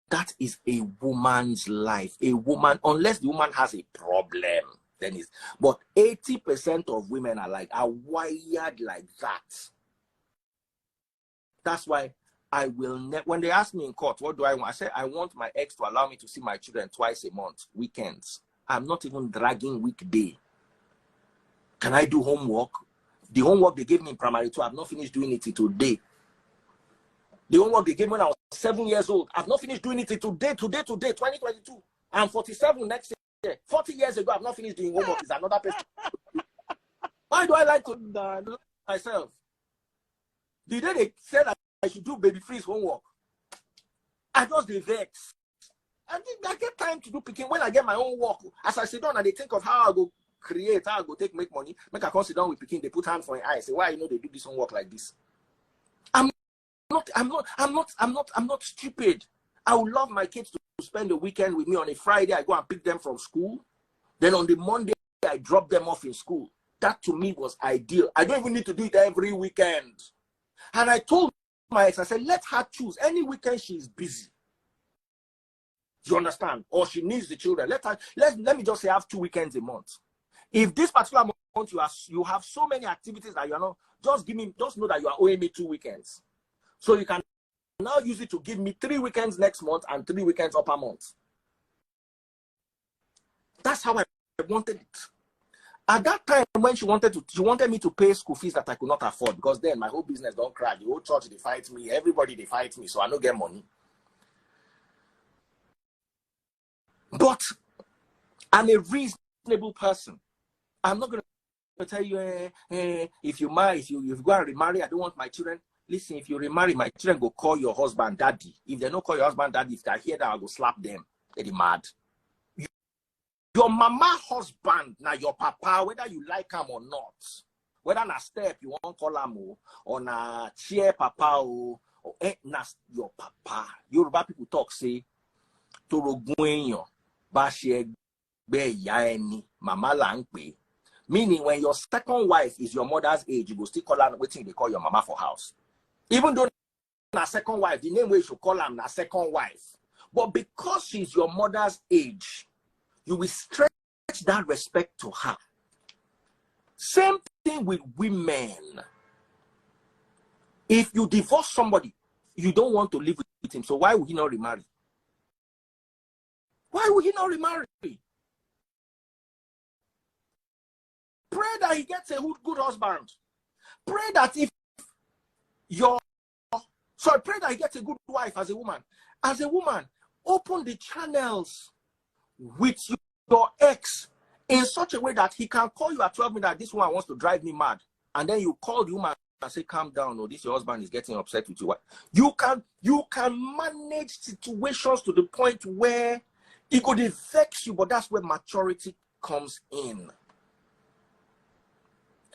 That is a woman's life. A woman, unless the woman has a problem, then it's. But 80% of women are wired like that. That's why I will never. When they ask me in court, what do I want? I say I want my ex to allow me to see my children twice a month, weekends. I'm not even dragging weekday. Can I do homework? The homework they gave me in primary 2, I've not finished doing it till today. The homework they gave me when I was 7 years old, I've not finished doing it till today, 2022. I'm 47 next year. 40 years ago, I've not finished doing homework. It's another person. Why do I like to do myself? The day they said that I should do baby freeze homework, I just vex. I get time to do picking when I get my own work. As I sit down and they think of how I go create, how I go make money, make I come sit down with picking, they put hand for your eye, say, why they do this homework like this? I'm not stupid. I would love my kids to spend the weekend with me. On a Friday, I go and pick them from school. Then on the Monday, I drop them off in school. That to me was ideal. I don't even need to do it every weekend. And I told my ex, I said, let her choose. Any weekend she's busy. You understand? Or she needs the children. Let me just say I have 2 weekends a month. If this particular month you have so many activities that you're not, just know that you are owing me 2 weekends. So you can now use it to give me 3 weekends next month and 3 weekends upper month. That's how I wanted it. At that time, when she wanted me to pay school fees that I could not afford, because then my whole business don't crash. The whole church, they fight me. Everybody, they fight me. So I don't get money. But I'm a reasonable person. I'm not going to tell you, if you go and remarry, I don't want my children. Listen, if you remarry, my children go call your husband daddy. If they don't call your husband daddy, if they hear that, I'll go slap them. They're mad. Your mama husband, now your papa, whether you like him or not, whether na step you want call him or na chair papa or na your papa. Yoruba people talk say, Torogunyo, Bashe be yaeni, mama langpe. Meaning when your second wife is your mother's age, you go still call her waiting they call your mama for house. Even though na second wife, the name we should call her na second wife. But because she's your mother's age, you will stretch that respect to her. Same thing with women. If you divorce somebody, you don't want to live with him. So why would he not remarry? Why would he not remarry? Pray that he gets a good husband. Pray that pray that he gets a good wife as a woman. As a woman, open the channels with your ex in such a way that he can call you at 12 midnight. This woman wants to drive me mad. And then you call the woman and say, calm down, or this your husband is getting upset with you. You can manage situations to the point where it could vex you, but that's where maturity comes in.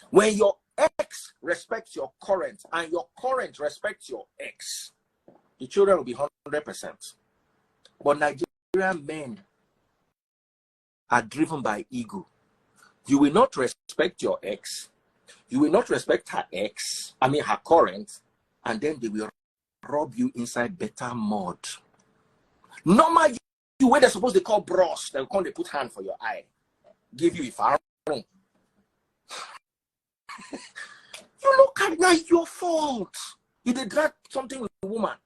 When your ex respects your current and your current respects your ex, the children will be 100%. But Nigerian men are driven by ego. You will not respect your ex. You will not respect her current, and then they will rub you inside better mud. Normal you where they're supposed to call bros, they'll come, they put hand for your eye, give you a far. You look at now, your fault. You did drag something with a woman.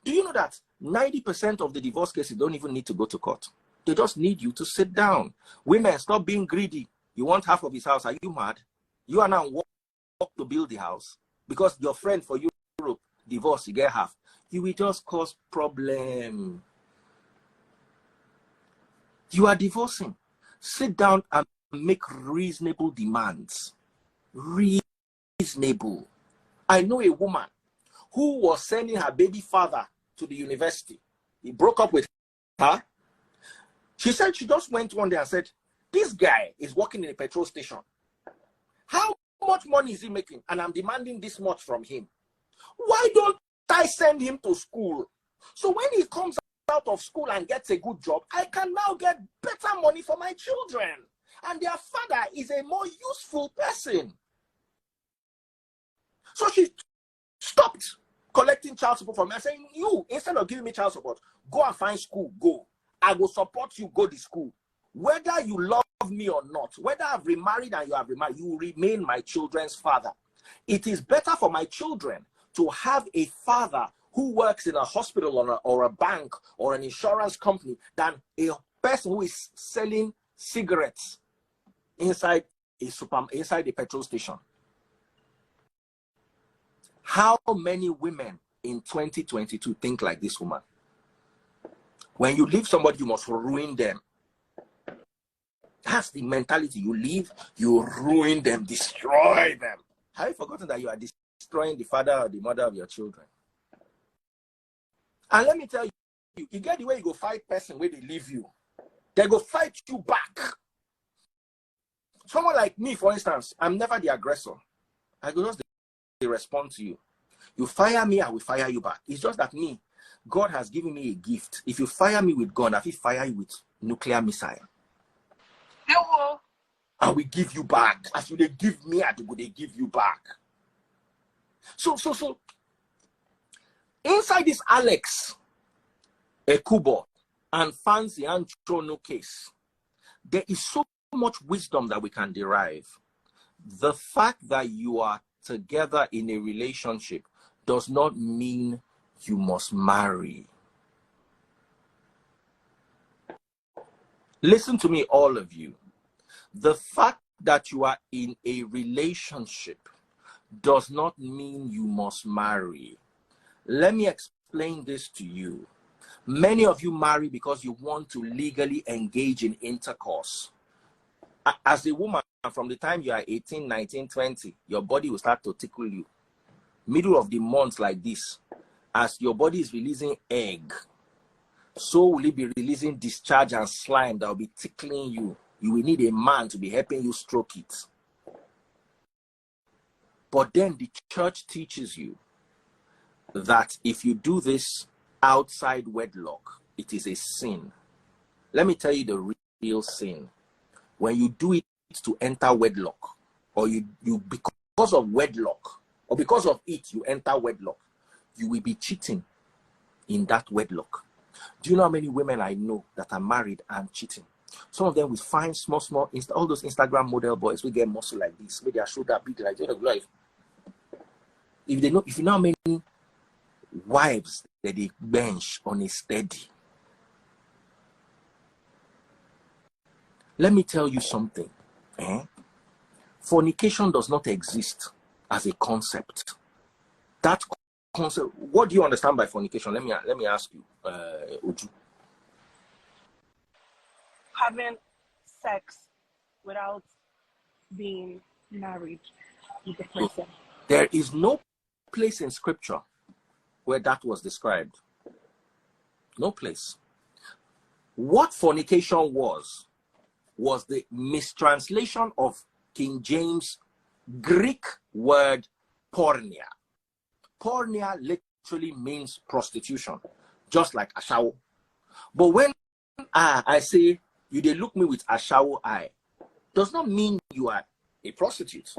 Do you know that 90% of the divorce cases don't even need to go to court? They just need you to sit down. Women, stop being greedy. You want half of his house. Are you mad? You are now work to build the house because your friend for Europe divorce, you get half. You will just cause problem. You are divorcing. Sit down and make reasonable demands. Reasonable. I know a woman who was sending her baby father to the university. He broke up with her. She said she just went one day and said, this guy is working in a petrol station. How much money is he making? And I'm demanding this much from him. Why don't I send him to school? So when he comes out of school and gets a good job, I can now get better money for my children. And their father is a more useful person. So she stopped collecting child support from me. I'm saying, you, instead of giving me child support, go and find school, go. I will support you, go to school. Whether you love me or not, whether I've remarried and you have remarried, you remain my children's father. It is better for my children to have a father who works in a hospital or a bank or an insurance company than a person who is selling cigarettes inside a petrol station. How many women in 2022 think like this woman? When you leave somebody, you must ruin them. That's the mentality. You leave, you ruin them, destroy them. Have you forgotten that you are destroying the father or the mother of your children? And let me tell you, you get the way you go fight person where they leave you. They go fight you back. Someone like me, for instance, I'm never the aggressor. I go just they respond to you. You fire me, I will fire you back. It's just that me, God has given me a gift. If you fire me with gun, I will fire you with nuclear missile. Hello. I will give you back. As you they give me, I will they give you back. So inside this Alex, Ekubo, and Fancy Anchonu case, there is so much wisdom that we can derive. The fact that you are together in a relationship does not mean you must marry. Listen to me, all of you. The fact that you are in a relationship does not mean you must marry. Let me explain this to you. Many of you marry because you want to legally engage in intercourse. As a woman, from the time you are 18, 19, 20, your body will start to tickle you. Middle of the month like this, as your body is releasing egg, so will it be releasing discharge and slime that will be tickling you. You will need a man to be helping you stroke it. But then the church teaches you that if you do this outside wedlock, it is a sin. Let me tell you the real sin. When you do it to enter wedlock, or you because of wedlock, or because of it you enter wedlock, you will be cheating in that wedlock. Do you know how many women I know that are married and cheating? Some of them will find small, all those Instagram model boys will get muscle like this, maybe their shoulder big like life. If you know how many wives that they bench on a steady. Let me tell you something. Fornication does not exist as a concept. That concept, what do you understand by fornication? Let me ask you, Uju. Having sex without being married with the person. There is no place in scripture where that was described. No place. What fornication was the mistranslation of King James Greek word porneia. Porneia literally means prostitution, just like ashawo. But when I say you they look me with ashawo eye, does not mean you are a prostitute.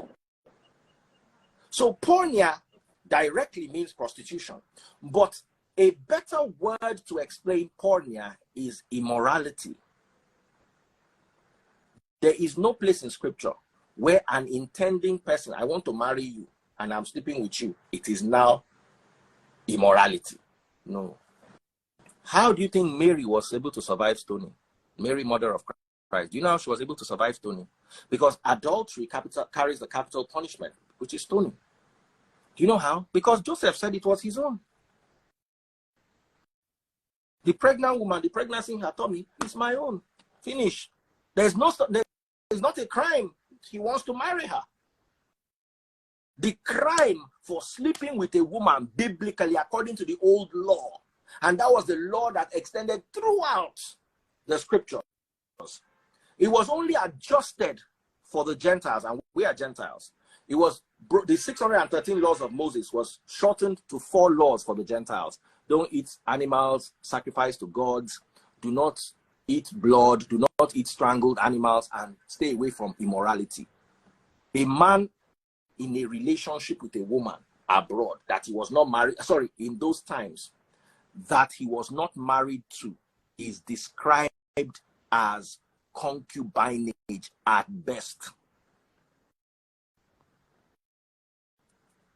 So porneia directly means prostitution, but a better word to explain porneia is immorality. There is no place in scripture where an intending person, I want to marry you and I'm sleeping with you, it is now immorality. No. How do you think Mary was able to survive stoning? Mary, mother of Christ. Do you know how she was able to survive stoning? Because adultery carries the capital punishment, which is stoning. Do you know how? Because Joseph said it was his own. The pregnant woman, the pregnancy in her tummy is my own. Finish. There's not a crime. He wants to marry her. The crime for sleeping with a woman biblically, according to the old law, and that was the law that extended throughout the scriptures. It was only adjusted for the Gentiles, and we are Gentiles. It was the 613 laws of Moses was shortened to 4 laws for the Gentiles. Don't eat animals sacrificed to gods. Do not eat blood. Do not eat strangled animals, and stay away from immorality. A man in a relationship with a woman abroad that he was not married, in those times, that he was not married to, is described as concubinage at best.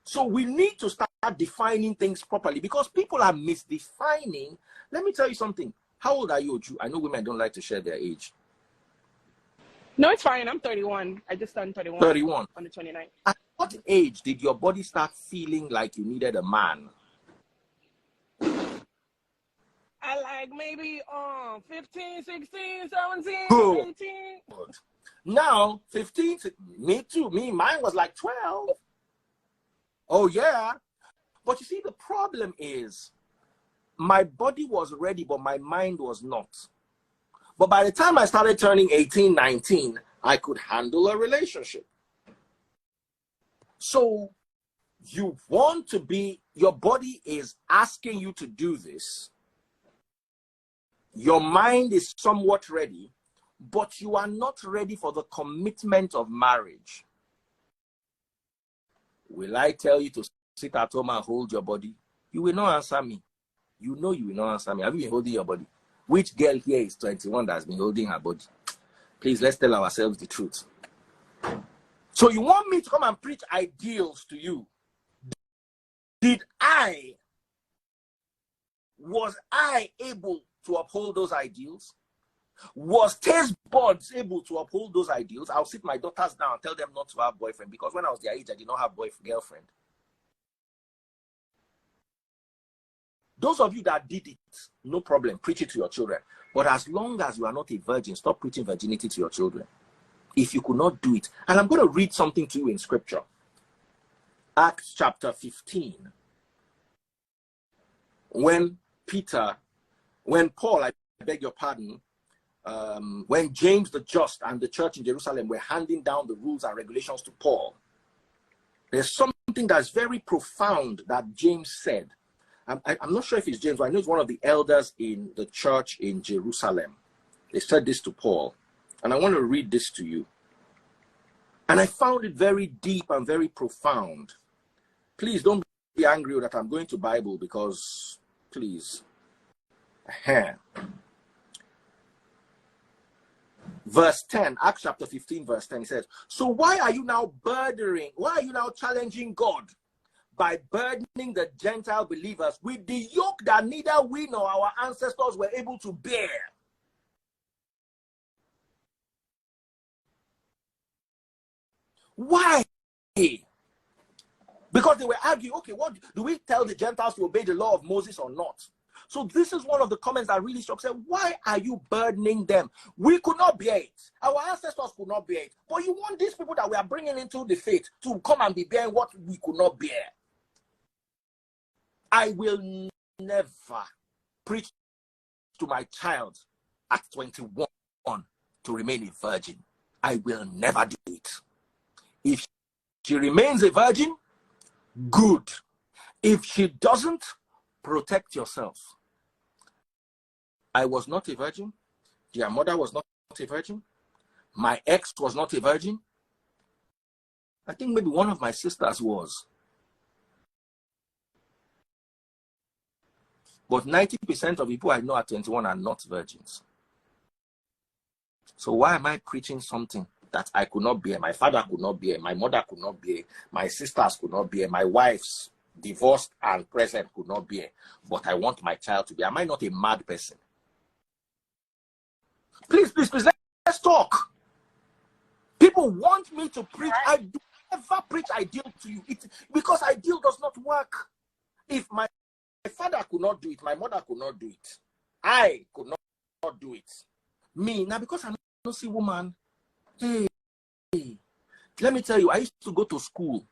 So we need to start defining things properly, because people are misdefining. Let me tell you something. How old are you, Oju? I know women don't like to share their age. No, it's fine. I'm 31. I just turned 31. 31. On the 29th. At what age did your body start feeling like you needed a man? I like maybe 15, 16, 17, Good. 18. Now, 15, me too. Mine was like 12. Oh, yeah. But you see, the problem is my body was ready, but my mind was not. But by the time I started turning 18, 19, I could handle a relationship. So you want to be, your body is asking you to do this. Your mind is somewhat ready, but you are not ready for the commitment of marriage. Will I tell you to sit at home and hold your body? You will not answer me. You know you will not answer me. Have you been holding your body? Which girl here is 21 that has been holding her body? Please, let's tell ourselves the truth. So you want me to come and preach ideals to you? Was I able to uphold those ideals? Was taste buds able to uphold those ideals? I'll sit my daughters down and tell them not to have boyfriend, because when I was their age, I did not have girlfriend. Those of you that did it, no problem, preach it to your children. But as long as you are not a virgin, stop preaching virginity to your children. If you could not do it, and I'm going to read something to you in scripture. Acts chapter 15. When Paul, I beg your pardon, when James the Just and the church in Jerusalem were handing down the rules and regulations to Paul, there's something that's very profound that James said. I'm not sure if it's James, but I know it's one of the elders in the church in Jerusalem. They said this to Paul, and I want to read this to you. And I found it very deep and very profound. Please don't be angry that I'm going to Bible, because, please. Verse 10, Acts chapter 15, verse 10, it says, so why are you now challenging God by burdening the Gentile believers with the yoke that neither we nor our ancestors were able to bear? Why? Because they were arguing, okay, what do we tell the Gentiles to obey the law of Moses or not? So this is one of the comments that really struck. Said, why are you burdening them? We could not bear it. Our ancestors could not bear it. But you want these people that we are bringing into the faith to come and be bearing what we could not bear. I will never preach to my child at 21 to remain a virgin. I will never do it. If she remains a virgin, good. If she doesn't, protect yourself. I was not a virgin. Their mother was not a virgin. My ex was not a virgin. I think maybe one of my sisters was. But 90% of people I know at 21 are not virgins. So why am I preaching something that I could not bear? My father could not bear. My mother could not bear. My sisters could not bear. My wife's divorced and present could not bear. But I want my child to be. Am I not a mad person? Please, please, please, let's talk. People want me to preach. I do never preach ideal to you. Because ideal does not work. If my father could not do it, my mother could not do it, I could not do it. Me, now because I'm not see woman, hey, let me tell you, I used to go to school,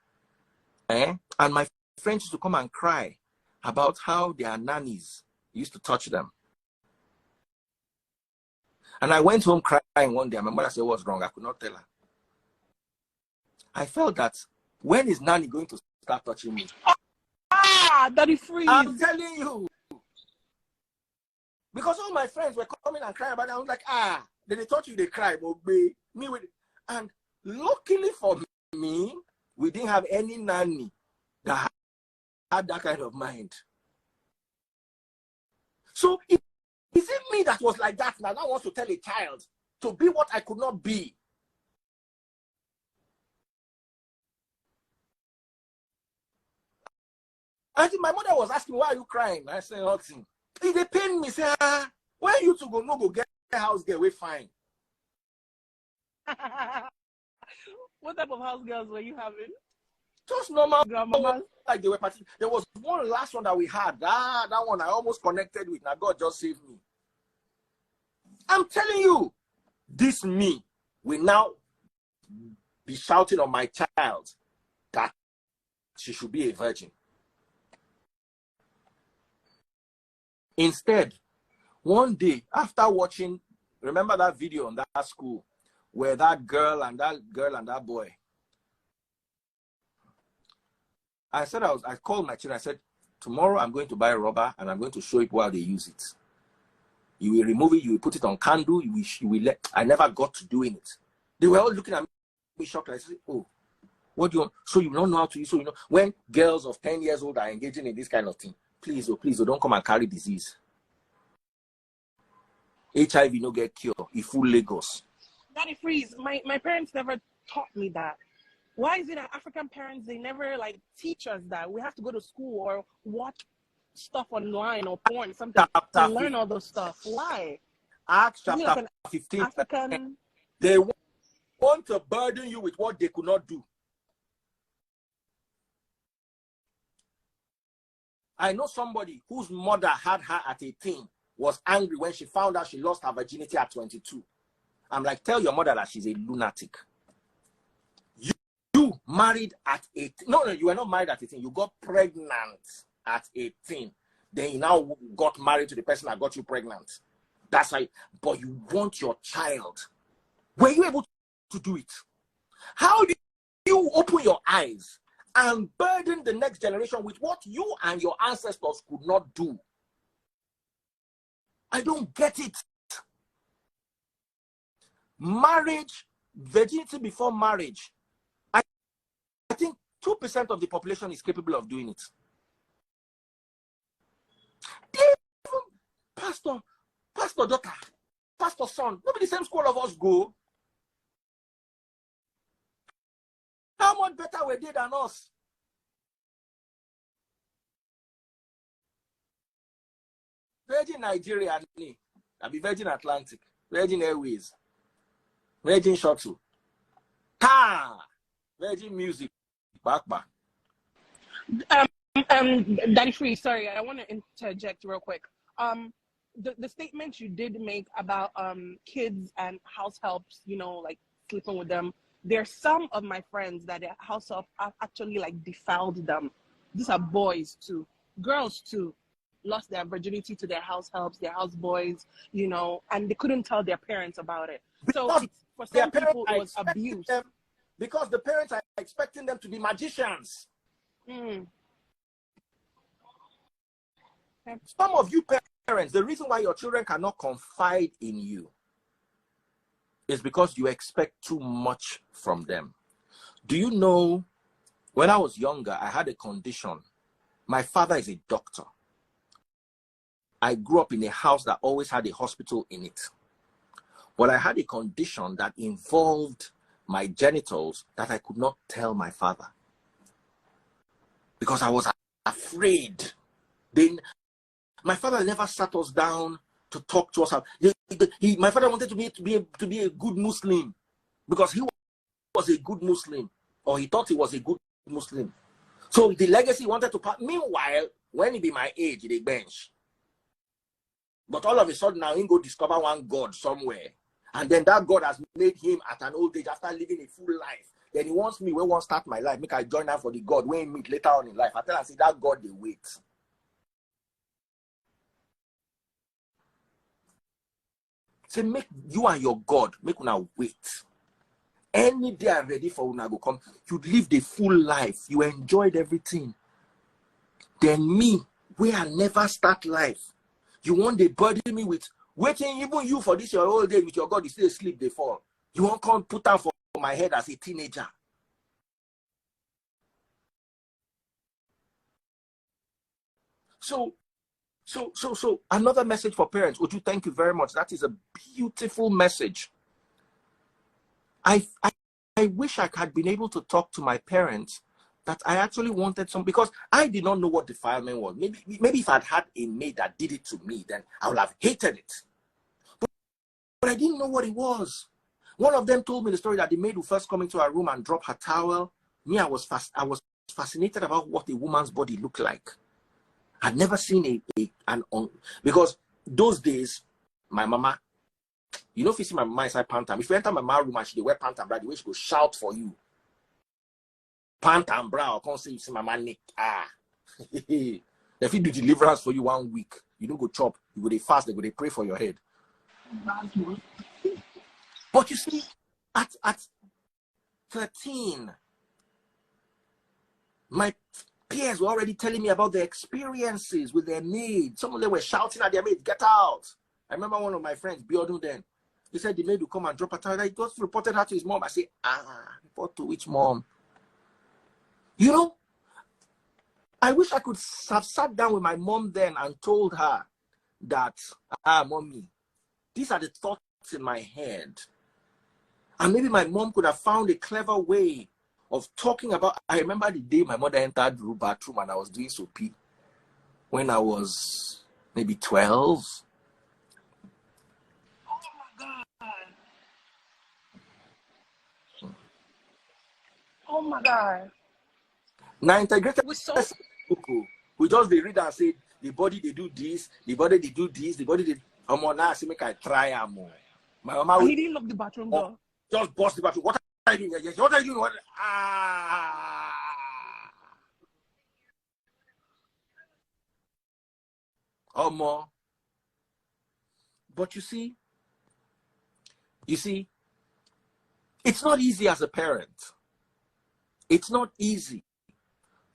and my friends used to come and cry about how their nannies used to touch them. And I went home crying one day. My mother said, what's wrong? I could not tell her. I felt that, when is nanny going to start touching me? Daddy freeze. I'm telling you. Because all my friends were coming and crying about it. I was like, then they thought you, they cry, but me with it. And luckily for me, we didn't have any nanny that had that kind of mind. So is it me that was like that now? I want to tell a child to be what I could not be. I think my mother was asking, why are you crying? I said, nothing. They pain me, say, when you two go get a house girl, we fine. What type of house girls were you having? Just normal. Grandmama. Like they were partying. There was one last one that we had. That one I almost connected with. Now God just saved me. I'm telling you, this me will now be shouting on my child that she should be a virgin. Instead, one day after watching, remember that video on that school where that girl and that boy. I called my children. I said, tomorrow I'm going to buy rubber and I'm going to show you how they use it. You will remove it. You will put it on candle. You will let. I never got to doing it. They were all looking at me shocked. I said, oh, what do you want? So you don't know how to use? So you know when girls of 10 years old are engaging in this kind of thing, please, don't come and carry disease. HIV no get cure. It full Lagos. Daddy freeze. My parents never taught me that. Why is it that African parents, they never like teach us that? We have to go to school or watch stuff online or porn, something to learn all those stuff. Why? Acts chapter 15. African... They want to burden you with what they could not do. I know somebody whose mother had her at 18, was angry when she found out she lost her virginity at 22. I'm like, tell your mother that she's a lunatic. You married at 18. No, you were not married at 18. You got pregnant at 18. Then you now got married to the person that got you pregnant. That's why. But you want your child. Were you able to do it? How do you open your eyes and burden the next generation with what you and your ancestors could not do? I don't get it. Marriage, virginity before marriage. I think 2% of the population is capable of doing it. Pastor daughter, pastor son, nobody the same school of us go. How much better were they than us? Virgin Nigeria, I be Virgin Atlantic, Virgin Airways, Virgin Shuttle, Virgin Music, back. Daddy Free, sorry, I want to interject real quick. The statement you did make about kids and house helps, you know, like sleeping with them. There's some of my friends that their house help actually like defiled them. These are boys too, girls too. Lost their virginity to their house helps, their house boys, you know, and they couldn't tell their parents about it. So for some people, it was abuse. Because the parents are expecting them to be magicians. Some of you parents, the reason why your children cannot confide in you is because you expect too much from them. Do you know, when I was younger, I had a condition. My father is a doctor. I grew up in a house that always had a hospital in it. But I had a condition that involved my genitals that I could not tell my father. Because I was afraid. Then my father never sat us down to talk to us. My father wanted to be a good Muslim because he was a good Muslim, or he thought he was a good Muslim. So the legacy he wanted to pass. Meanwhile, when he be my age, he bench. But all of a sudden now he go discover one God somewhere. And then that God has made him at an old age after living a full life. Then he wants me, when I want to start my life, make I join out for the God when he meet later on in life. I tell him, I say, that God, they wait. Say, make you and your God, make una wait. Any day I'm ready for una go come. You lived a full life. You enjoyed everything. Then me, where I never start life. You want to burden me with waiting, even you for this your whole day with your God, you still asleep, they fall. You won't come put out for my head as a teenager. So another message for parents. Would you thank you very much? That is a beautiful message. I wish I had been able to talk to my parents that I actually wanted some, because I did not know what defilement was. Maybe if I'd had a maid that did it to me, then I would have hated it. But I didn't know what it was. One of them told me the story that the maid would first come into our room and drop her towel. Me, I was fascinated about what a woman's body looked like. I'd never seen because those days, my mama, you know, if you see my mama inside pantam, if you enter my mama room and she wear pantam bra, the way she go shout for you. Pantam bra, I can't say you see my mama neck. If you do deliverance for you 1 week, you don't go chop, you go they fast, they go they pray for your head. But you see, at 13, my peers were already telling me about their experiences with their maid. Some of them were shouting at their maid, get out. I remember one of my friends, Biodun then, he said the maid would come and drop a towel. He just reported her to his mom. I say, report to which mom? You know, I wish I could have sat down with my mom then and told her that, mommy, these are the thoughts in my head. And maybe my mom could have found a clever way of talking about. I remember the day my mother entered the bathroom and I was doing soapy when I was maybe 12. Oh my God. Oh my God. Now integrated We're so we just they read and say the body they do this, the body they do this, the body they now see make I try more. My mama he didn't lock the bathroom door. Just bust the bathroom. What are you doing? Yes, what are you doing? More. But you see, it's not easy as a parent. It's not easy.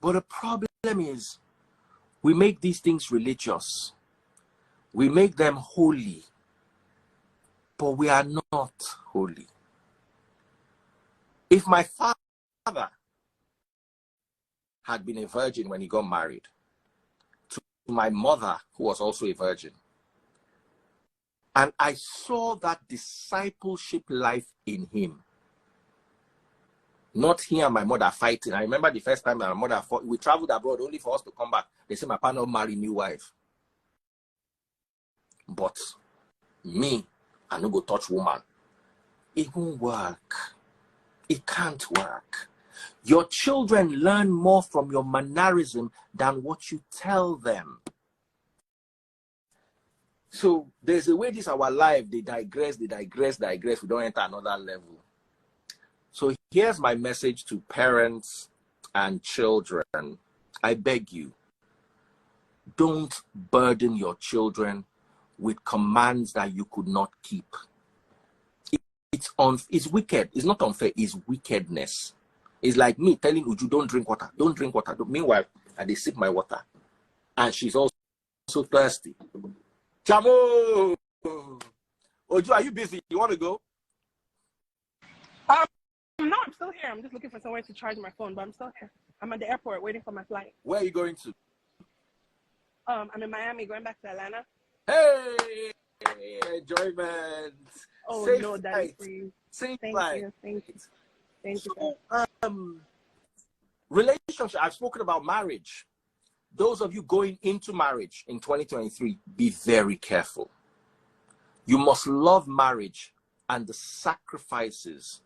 But the problem is we make these things religious. We make them holy. But we are not holy. If my father had been a virgin when he got married to my mother, who was also a virgin, and I saw that discipleship life in him, not he and my mother fighting. I remember the first time my mother fought, we traveled abroad only for us to come back. They said my partner married new wife. But me, I no go touch woman. It won't work. It can't work. Your children learn more from your mannerism than what you tell them. So there's a way this our life, they digress. We don't enter another level. So here's my message to parents and children. I beg you, don't burden your children with commands that you could not keep. It's wicked. It's not unfair. It's wickedness. It's like me telling Uju, don't drink water. Don't drink water. Meanwhile, I sip my water. And she's also thirsty. Chamo! Uju, are you busy? You want to go? No, I'm still here. I'm just looking for somewhere to charge my phone, but I'm still here. I'm at the airport waiting for my flight. Where are you going to? I'm in Miami, going back to Atlanta. Hey! Enjoyment. Oh, Safe no, that is for you. Safe Thank flight. you. Thank you. Thank you. So, relationship, I've spoken about marriage. Those of you going into marriage in 2023, be very careful. You must love marriage and the sacrifices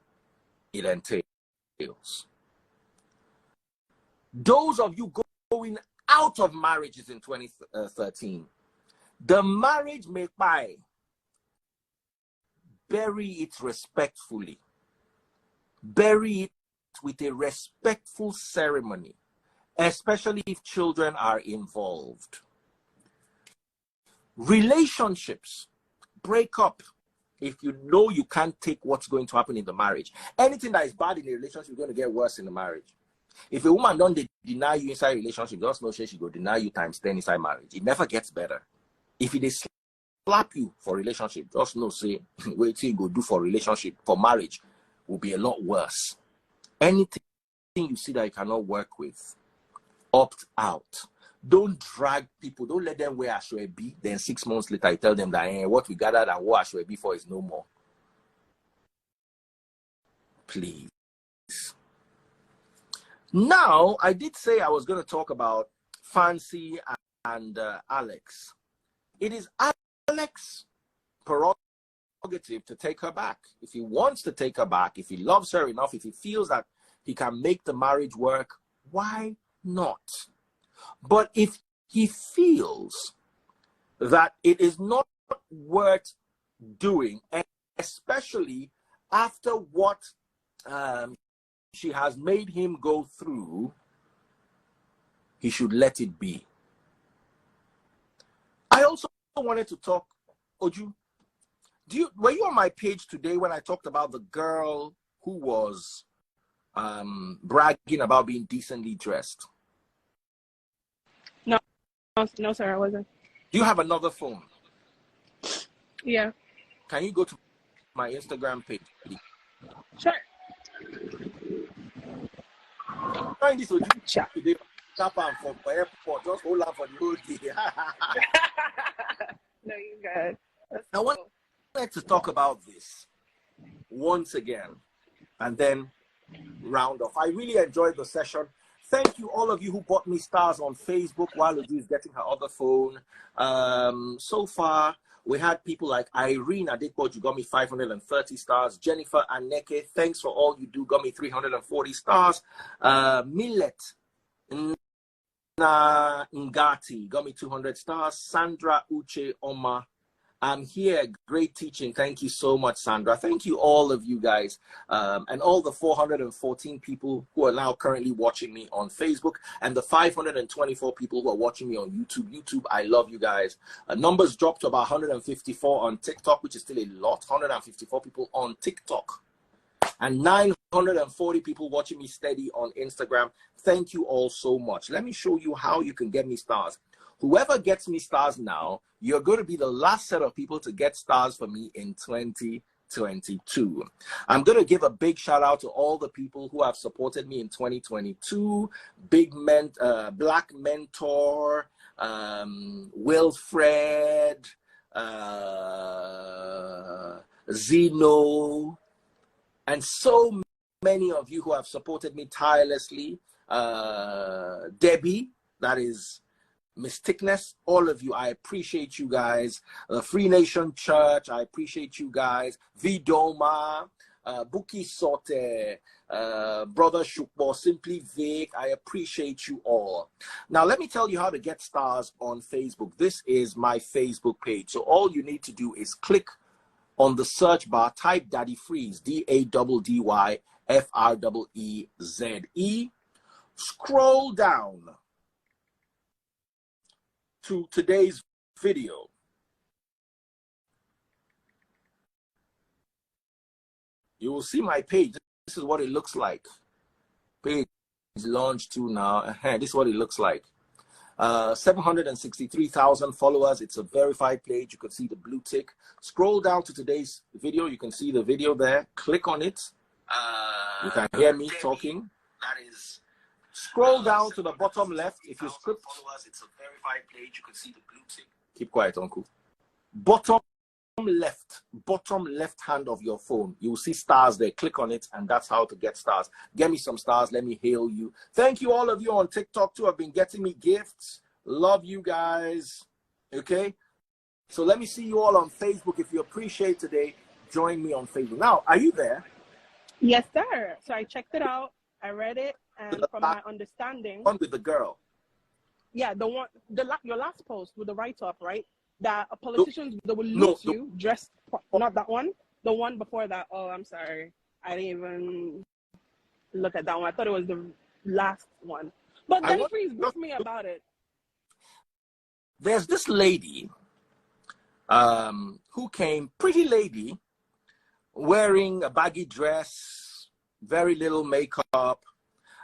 it entails. Those of you going out of marriages in 2013, the marriage may buy, bury it respectfully. Bury it with a respectful ceremony, especially if children are involved. Relationships, break up if you know you can't take what's going to happen in the marriage. Anything that is bad in a relationship is going to get worse in the marriage. If a woman don't deny you inside a relationship, just know she go deny you times 10 inside marriage. It never gets better. If it is slap you for relationship, just know say wait till you go do for relationship, for marriage will be a lot worse. Anything you see that you cannot work with, opt out. Don't drag people. Don't let them wear ashwebi. Then 6 months later, you tell them that what we gathered and what ashwebi for is no more. Please. Now, I did say I was going to talk about Fancy and Alex. It is Alex's prerogative to take her back. If he wants to take her back, if he loves her enough, if he feels that he can make the marriage work, why not? But if he feels that it is not worth doing, especially after what she has made him go through, he should let it be. I also wanted to talk, Oju, were you on my page today when I talked about the girl who was bragging about being decently dressed? No, sir, I wasn't. Do you have another phone? Yeah. Can you go to my Instagram page, please? Sure. Find this Oju today. Tap on for airport. Just hold on for the whole day. No, you're good. I wanted to talk about this once again and then round off. I really enjoyed the session. Thank you, all of you who bought me stars on Facebook while Oju is getting her other phone. So far, we had people like Irene Adepoju got me 530 stars. Jennifer Aneke, thanks for all you do, got me 340 stars. Millet Ngati got me 200 stars. Sandra Uche Oma, I'm here. Great teaching. Thank you so much, Sandra. Thank you, all of you guys, and all the 414 people who are now currently watching me on Facebook, and the 524 people who are watching me on YouTube. YouTube, I love you guys. Numbers dropped to about 154 on TikTok, which is still a lot. 154 people on TikTok, and 940 people watching me steady on Instagram. Thank you all so much. Let me show you how you can get me stars. Whoever gets me stars now, you're going to be the last set of people to get stars for me in 2022. I'm going to give a big shout out to all the people who have supported me in 2022. Black Mentor, Wilfred, Zeno, and so many of you who have supported me tirelessly. Debbie, that is Miss Thickness, all of you, I appreciate you guys. The Free Nation Church, I appreciate you guys. Vidoma, Buki Sote, Brother Shukbo, Simply Vic, I appreciate you all. Now, let me tell you how to get stars on Facebook. This is my Facebook page. So all you need to do is click on the search bar, type Daddy Freeze, DADDYFREEZE. Scroll down to today's video. You will see my page. This is what it looks like. Page is launched to now. This is what it looks like. 763,000 followers. It's a verified page. You can see the blue tick. Scroll down to today's video. You can see the video there. Click on it. You can hear me talking. That is. Scroll down to the bottom left. If you script, it's a verified page. You can see the blue tick. Keep quiet, Uncle. Bottom left hand of your phone, you will see stars there. Click on it, and that's how to get stars. Get me some stars. Let me hail you. Thank you, all of you on TikTok too have been getting me gifts. Love you guys. Okay, So let me see you all on Facebook. If you appreciate today, join me on Facebook. Now, are you there? Yes, sir. So I checked it out. I read it, and from my understanding, one with the girl. Yeah, the one, your last post with the write-up, right? That politicians, they will loot you dressed, not that one, the one before that. Oh, I'm sorry. I didn't even look at that one. I thought it was the last one. But then please brief me about it. There's this lady who came, pretty lady, wearing a baggy dress, very little makeup.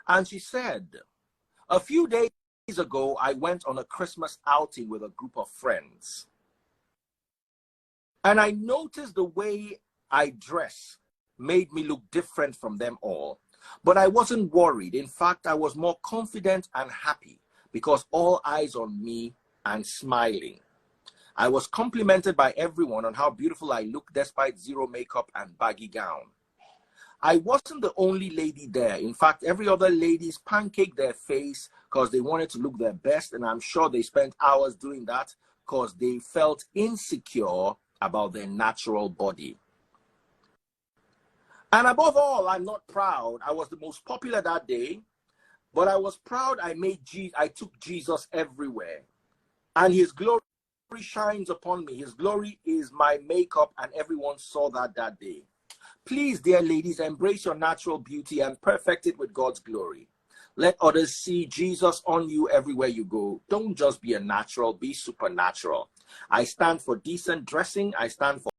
And she said, a few days ago, I went on a Christmas outing with a group of friends. And I noticed the way I dress made me look different from them all. But I wasn't worried. In fact, I was more confident and happy because all eyes on me and smiling. I was complimented by everyone on how beautiful I looked despite zero makeup and baggy gown. I wasn't the only lady there. In fact, every other ladies pancaked their face because they wanted to look their best, and I'm sure they spent hours doing that because they felt insecure about their natural body. And above all, I'm not proud. I was the most popular that day, but I was proud I took Jesus everywhere. And his glory shines upon me. His glory is my makeup, and everyone saw that day. Please, dear ladies, embrace your natural beauty and perfect it with God's glory. Let others see Jesus on you everywhere you go. Don't just be a natural, be supernatural. I stand for decent dressing. I stand for